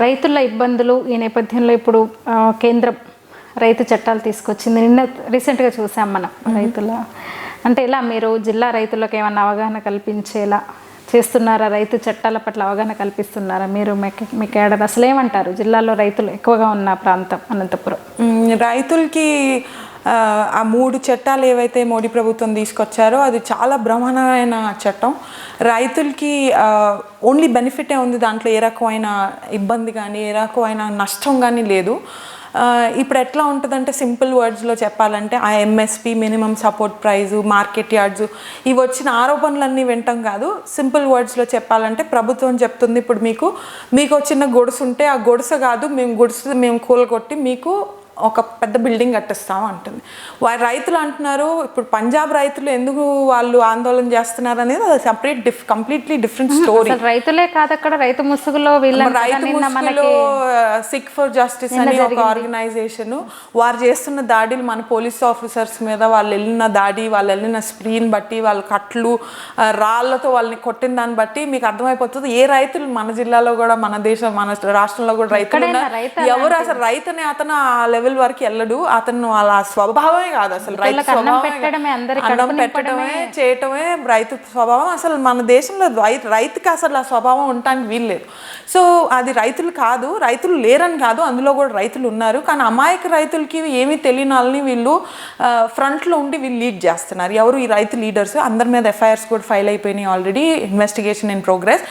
రైతుల ఇబ్బందులు ఈ నేపథ్యంలో ఇప్పుడు కేంద్రం రైతు చట్టాలు తీసుకొచ్చింది. నిన్న రీసెంట్గా చూసాం మనం రైతుల అంటే ఇలా మీరు జిల్లా రైతులకు ఏమన్నా అవగాహన కల్పించేలా చేస్తున్నారా? రైతు చట్టాల పట్ల అవగాహన కల్పిస్తున్నారా మీరు? మీ కేడర్ అసలు ఏమంటారు? జిల్లాలో రైతులు ఎక్కువగా ఉన్న ప్రాంతం అనంతపురం. రైతులకి ఆ 3 చట్టాలు ఏవైతే మోడీ ప్రభుత్వం తీసుకొచ్చారో అది చాలా బ్రహ్మాండమైన చట్టం. రైతులకి ఓన్లీ బెనిఫిటే ఉంది, దాంట్లో ఏ రకమైన ఇబ్బంది కానీ ఏ రకమైన నష్టం కానీ లేదు. ఇప్పుడు ఎట్లా ఉంటుందంటే సింపుల్ వర్డ్స్లో చెప్పాలంటే ఆ MSP, minimum support price, market yards, ఇవి వచ్చిన ఆరోపణలన్నీ వింటాం కాదు. సింపుల్ వర్డ్స్లో చెప్పాలంటే ప్రభుత్వం చెప్తుంది, ఇప్పుడు మీకు చిన్న గొడుసు ఉంటే ఆ గొడుసు కాదు, మేము కూలగొట్టి మీకు ఒక పెద్ద బిల్డింగ్ కట్టిస్తాం అంటుంది. రైతులు అంటున్నారు. ఇప్పుడు పంజాబ్ రైతులు ఎందుకు వాళ్ళు ఆందోళన చేస్తున్నారు అనేది అది సెపరేట్ కంప్లీట్లీ డిఫరెంట్ స్టోరీ. రైతులే కాదు, అక్కడ రైతు ముసుగులో సిక్ ఫర్ జస్టిస్ అని ఒక ఆర్గనైజేషన్, వారు చేస్తున్న దాడులు మన పోలీస్ ఆఫీసర్స్ మీద, వాళ్ళు వెళ్ళిన స్ప్రీని బట్టి, వాళ్ళ కట్లు రాళ్లతో వాళ్ళని కొట్టిన దాన్ని బట్టి మీకు అర్థమైపోతుంది ఏ రైతులు మన జిల్లాలో కూడా, మన రాష్ట్రంలో కూడా రైతులు ఎవరు అసలు రైతు అనే అతను ఆ లెవెల్ వరకు వెళ్ళడు. అతను అలా స్వభావమే కాదు అసలు. రైతు స్వభావం అన్నం పెట్టడమే చేయటమే రైతు స్వభావం. అసలు మన దేశంలో రైతుకి అసలు ఆ స్వభావం ఉండటానికి వీల్లేదు. సో అది రైతులు కాదు, రైతులు లేరని కాదు, అందులో కూడా రైతులు ఉన్నారు. కానీ అమాయక రైతులకి ఏమీ తెలియని వాళ్ళని వీళ్ళు ఫ్రంట్లో ఉండి వీళ్ళు లీడ్ చేస్తున్నారు. ఎవరు? ఈ రైతు లీడర్స్. అందరి మీద ఎఫ్ఐఆర్స్ కూడా ఫైల్ అయిపోయినాయి ఆల్రెడీ, ఇన్వెస్టిగేషన్ ఇన్ ప్రోగ్రెస్.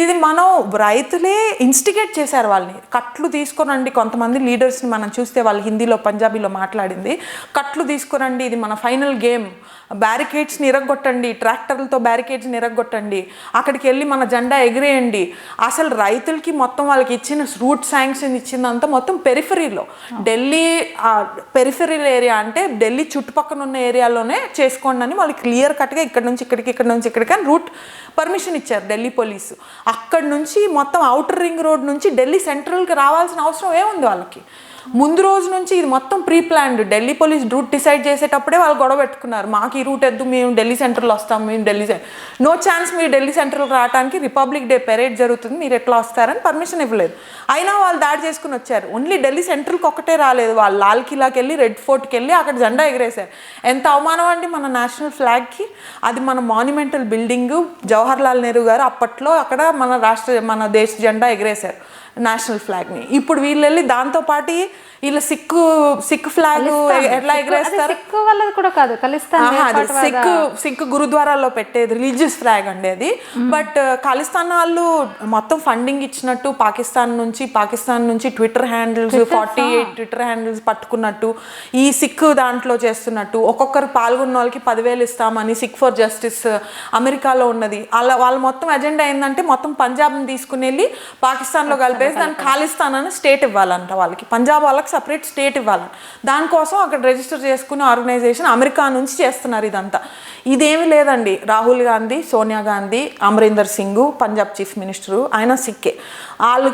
ఇది మనం రైతులే ఇన్స్టిగేట్ చేశారు వాళ్ళని. కట్లు తీసుకురండి, కొంతమంది లీడర్స్ని మనం చూస్తే వాళ్ళు హిందీలో పంజాబీలో మాట్లాడింది, కట్లు తీసుకురండి, ఇది మన ఫైనల్ గేమ్, బ్యారికేడ్స్ని ఇరగొట్టండి, ట్రాక్టర్లతో బ్యారికేడ్స్ని ఇరగొట్టండి, అక్కడికి వెళ్ళి మన జెండా ఎగిరేయండి. అసలు రైతులకి మొత్తం వాళ్ళకి ఇచ్చిన రూట్ శాంక్షన్ ఇచ్చిందంతా మొత్తం పెరిఫరీలో, ఢిల్లీ పెరిఫెరల్ ఏరియా అంటే ఢిల్లీ చుట్టుపక్కల ఉన్న ఏరియాలోనే చేసుకోండి అని వాళ్ళు క్లియర్ కట్గా ఇక్కడ నుంచి ఇక్కడికి అని రూట్ పర్మిషన్ ఇచ్చారు ఢిల్లీ పోలీసు. అక్కడి నుంచి మొత్తం అవుటర్ రింగ్ రోడ్ నుంచి ఢిల్లీ సెంట్రల్కి రావాల్సిన అవసరం ఏముంది వాళ్ళకి? ముందు రోజు నుంచి ఇది మొత్తం pre planned. Delhi police route decide చేసేటప్పుడే వాళ్ళు గొడవ పెట్టుకున్నారు, మాకు ఈ రూట్ వద్దు, మేము ఢిల్లీ సెంట్రల్లో వస్తాం, నో ఛాన్స్ మీరు ఢిల్లీ సెంట్రల్కి రావడానికి, రిపబ్లిక్ డే పెరేడ్ జరుగుతుంది, మీరు ఎట్లా వస్తారని పర్మిషన్ ఇవ్వలేదు. అయినా వాళ్ళు దాడి చేసుకుని వచ్చారు. ఓన్లీ ఢిల్లీ సెంట్రల్కి ఒక్కటే రాలేదు, వాళ్ళు లాల్ కిలాకి వెళ్ళి, రెడ్ ఫోర్ట్కి వెళ్ళి అక్కడ జెండా ఎగిరేశారు. ఎంత అవమానం అండి మన నేషనల్ ఫ్లాగ్కి. అది మన మాన్యుమెంటల్ బిల్డింగ్. జవహర్లాల్ నెహ్రూ గారు అప్పట్లో అక్కడ మన దేశ జెండా ఎగిరేశారు, నేషనల్ ఫ్లాగ్ని. ఇప్పుడు వీళ్ళు వెళ్ళి దాంతోపాటు వీళ్ళ సిక్ ఫ్లాగ్ ఎట్లా ఎగరేస్తారు? సిక్ గురుద్వారాల్లో పెట్టేది రిలీజియస్ ఫ్లాగ్ అండి అది. బట్ ఖలిస్తాన్ వాళ్ళు మొత్తం ఫండింగ్ ఇచ్చినట్టు పాకిస్తాన్ నుంచి ట్విట్టర్ హ్యాండిల్స్ 48 ట్విట్టర్ హ్యాండిల్స్ పట్టుకున్నట్టు, ఈ సిక్ దాంట్లో చేస్తున్నట్టు, ఒక్కొక్కరు పాల్గొన్న వాళ్ళకి 10,000 ఇస్తామని సిక్ ఫర్ జస్టిస్ అమెరికాలో ఉన్నది. అలా వాళ్ళ మొత్తం ఎజెండా ఏంటంటే మొత్తం పంజాబ్ని తీసుకుని వెళ్ళి పాకిస్తాన్లో కలిపేసి దాన్ని ఖాళిస్తాన్ అని స్టేట్ ఇవ్వాలంట వాళ్ళకి. పంజాబ్ వాళ్ళకి సపరేట్ స్టేట్ ఇవ్వాలి. దానికోసం అక్కడ రిజిస్టర్ చేసుకునే ఆర్గనైజేషన్ అమెరికా నుంచి చేస్తున్నారు ఇదంతా. ఇదేమీ లేదండి. రాహుల్ గాంధీ, సోనియా గాంధీ, అమరీందర్ సింగ్ పంజాబ్ చీఫ్ మినిస్టరు, ఆయన సిక్కే, వాళ్ళు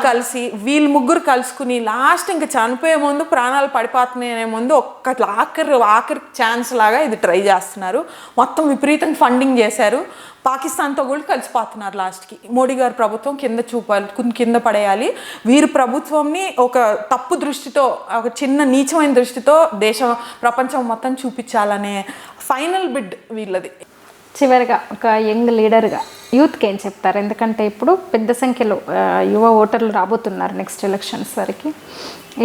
కలిసి వీళ్ళు ముగ్గురు కలుసుకుని లాస్ట్ ఇంకా చనిపోయే ముందు, ప్రాణాలు పడిపోతున్నాయనే ముందు ఒక్క ఆఖరి ఛాన్స్ లాగా ఇది ట్రై చేస్తున్నారు. మొత్తం విపరీతంగా ఫండింగ్ చేశారు. పాకిస్తాన్తో కూడా కలిసిపోతున్నారు లాస్ట్కి. మోడీ గారి ప్రభుత్వం కింద పడేయాలి, వీరి ప్రభుత్వంని ఒక తప్పు దృష్టితో, ఒక చిన్న నీచమైన దృష్టితో ప్రపంచం మొత్తం చూపించాలనే ఫైనల్ బిడ్ వీళ్ళది. చివరిగా ఒక యంగ్ లీడర్గా యూత్కి ఏం చెప్తారు? ఎందుకంటే ఇప్పుడు పెద్ద సంఖ్యలో యువ ఓటర్లు రాబోతున్నారు నెక్స్ట్ ఎలక్షన్స్ వరకు.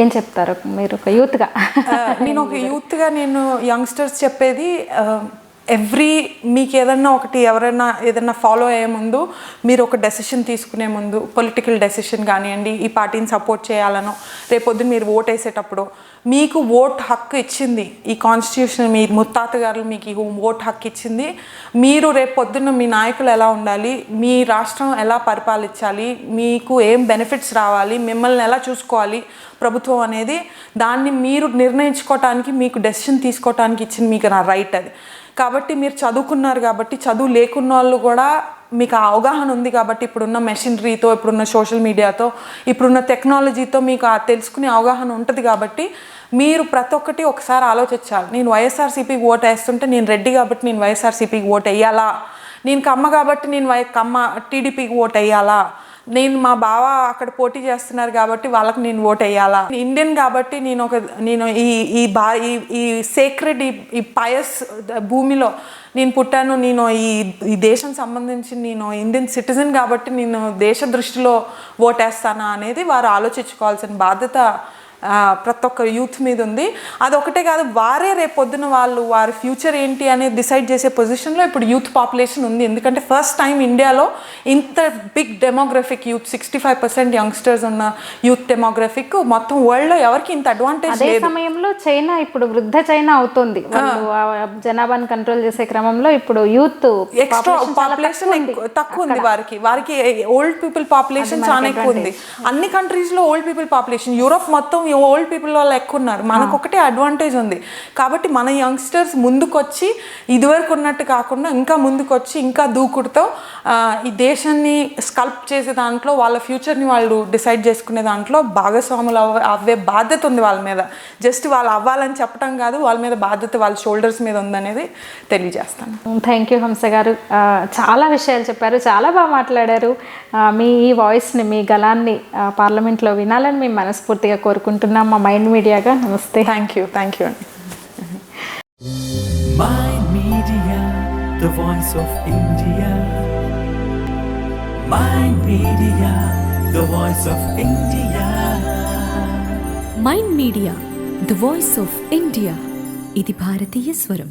ఏం చెప్తారు మీరు ఒక యూత్గా? నేను యంగ్స్టర్స్ చెప్పేది, మీకు ఎవరైనా ఏదన్నా ఫాలో అయ్యే ముందు, మీరు ఒక డెసిషన్ తీసుకునే ముందు, పొలిటికల్ డెసిషన్ కానివ్వండి, ఈ పార్టీని సపోర్ట్ చేయాలనో, రేపొద్దున మీరు ఓట్ వేసేటప్పుడు మీకు ఓట్ హక్కు ఇచ్చింది ఈ కాన్స్టిట్యూషన్, మీ ముత్తాత గారు మీకు ఈ ఓట్ హక్కు ఇచ్చింది. మీరు రేపొద్దున మీ నాయకులు ఎలా ఉండాలి, మీ రాష్ట్రం ఎలా పరిపాలించాలి, మీకు ఏం బెనిఫిట్స్ రావాలి, మిమ్మల్ని ఎలా చూసుకోవాలి, ప్రభుత్వం అనేది. దాన్ని మీరు నిర్ణయించుకోవటానికి, మీకు డెసిషన్ తీసుకోవటానికి ఇచ్చిన మీకు నా రైట్ అది. కాబట్టి మీరు చదువుకున్నారు కాబట్టి, చదువు లేకున్న వాళ్ళు కూడా మీకు ఆ అవగాహన ఉంది కాబట్టి, ఇప్పుడున్న మెషినరీతో, ఇప్పుడున్న సోషల్ మీడియాతో, ఇప్పుడున్న టెక్నాలజీతో మీకు ఆ తెలుసుకునే అవగాహన ఉంటుంది కాబట్టి మీరు ప్రతి ఒక్కటి ఒకసారి ఆలోచించాలి. నేను వైఎస్ఆర్సీపీకి ఓటు వేస్తుంటే నేను రెడ్డి కాబట్టి నేను వైఎస్ఆర్సీపీకి ఓటు వేయాలా, నేను కమ్మ కాబట్టి నేను టీడీపీకి ఓటు వేయాలా, నేను మా బావ అక్కడ పోటీ చేస్తున్నారు కాబట్టి వాళ్ళకి నేను ఓటు వేయాలా, ఇండియన్ కాబట్టి నేను ఈ సేక్రెడ్ ఈ పయస్ భూమిలో నేను పుట్టాను, నేను ఈ దేశం సంబంధించి నేను ఇండియన్ సిటిజన్ కాబట్టి నేను దేశ దృష్టిలో ఓటేస్తానా అనేది వారు ఆలోచించుకోవాల్సిన బాధ్యత ప్రతి ఒక్క యూత్ మీద ఉంది. అదొకటే కాదు, వారే రేపొద్దున వారి ఫ్యూచర్ ఏంటి అనేది డిసైడ్ చేసే పొజిషన్లో ఇప్పుడు యూత్ పాపులేషన్ ఉంది. ఎందుకంటే ఫస్ట్ టైం ఇండియాలో ఇంత బిగ్ డెమోగ్రఫిక్ యూత్, 65% యంగ్స్టర్స్ ఉన్న యూత్ డెమోగ్రఫిక్ మొత్తం వరల్డ్లో ఎవరికి ఇంత అడ్వాంటేజ్ లేదు. సమయంలో చైనా ఇప్పుడు వృద్ధ చైనా అవుతుంది, జనాభాను కంట్రోల్ చేసే క్రమంలో ఇప్పుడు యూత్ ఎక్స్ట్రా పాపులేషన్ తక్కువ ఉంది. వారికి ఓల్డ్ పీపుల్ పాపులేషన్ చాలా ఎక్కువ ఉంది. అన్ని కంట్రీస్లో ఓల్డ్ పీపుల్ పాపులేషన్, యూరోప్ మొత్తం ఓల్డ్ పీపుల్ వాళ్ళు ఎక్కువ ఉన్నారు. మనకు ఒకటే అడ్వాంటేజ్ ఉంది కాబట్టి మన యంగ్స్టర్స్ ముందుకొచ్చి ఇదివరకు ఉన్నట్టు కాకుండా ఇంకా ముందుకొచ్చి ఇంకా దూకుడుతో ఈ దేశాన్ని స్కల్ప్ చేసే దాంట్లో, వాళ్ళ ఫ్యూచర్ని వాళ్ళు డిసైడ్ చేసుకునే దాంట్లో భాగస్వాములు అవ్వే బాధ్యత ఉంది వాళ్ళ మీద. జస్ట్ వాళ్ళు అవ్వాలని చెప్పడం కాదు, వాళ్ళ మీద బాధ్యత వాళ్ళ షోల్డర్స్ మీద ఉందనేది తెలియజేస్తాను. థ్యాంక్ యూ హంస గారు, చాలా విషయాలు చెప్పారు, చాలా బాగా మాట్లాడారు. మీ ఈ వాయిస్ని, మీ గళాన్ని పార్లమెంట్లో వినాలని మేము మనస్ఫూర్తిగా కోరుకుంటున్నాం మా మైండ్ మీడియాగా. నమస్తే. థ్యాంక్ యూ అండి. Mind Media, the voice of India. Mind Media, the voice of India. Mind media the voice of India. ఇది భారతీయ స్వరం.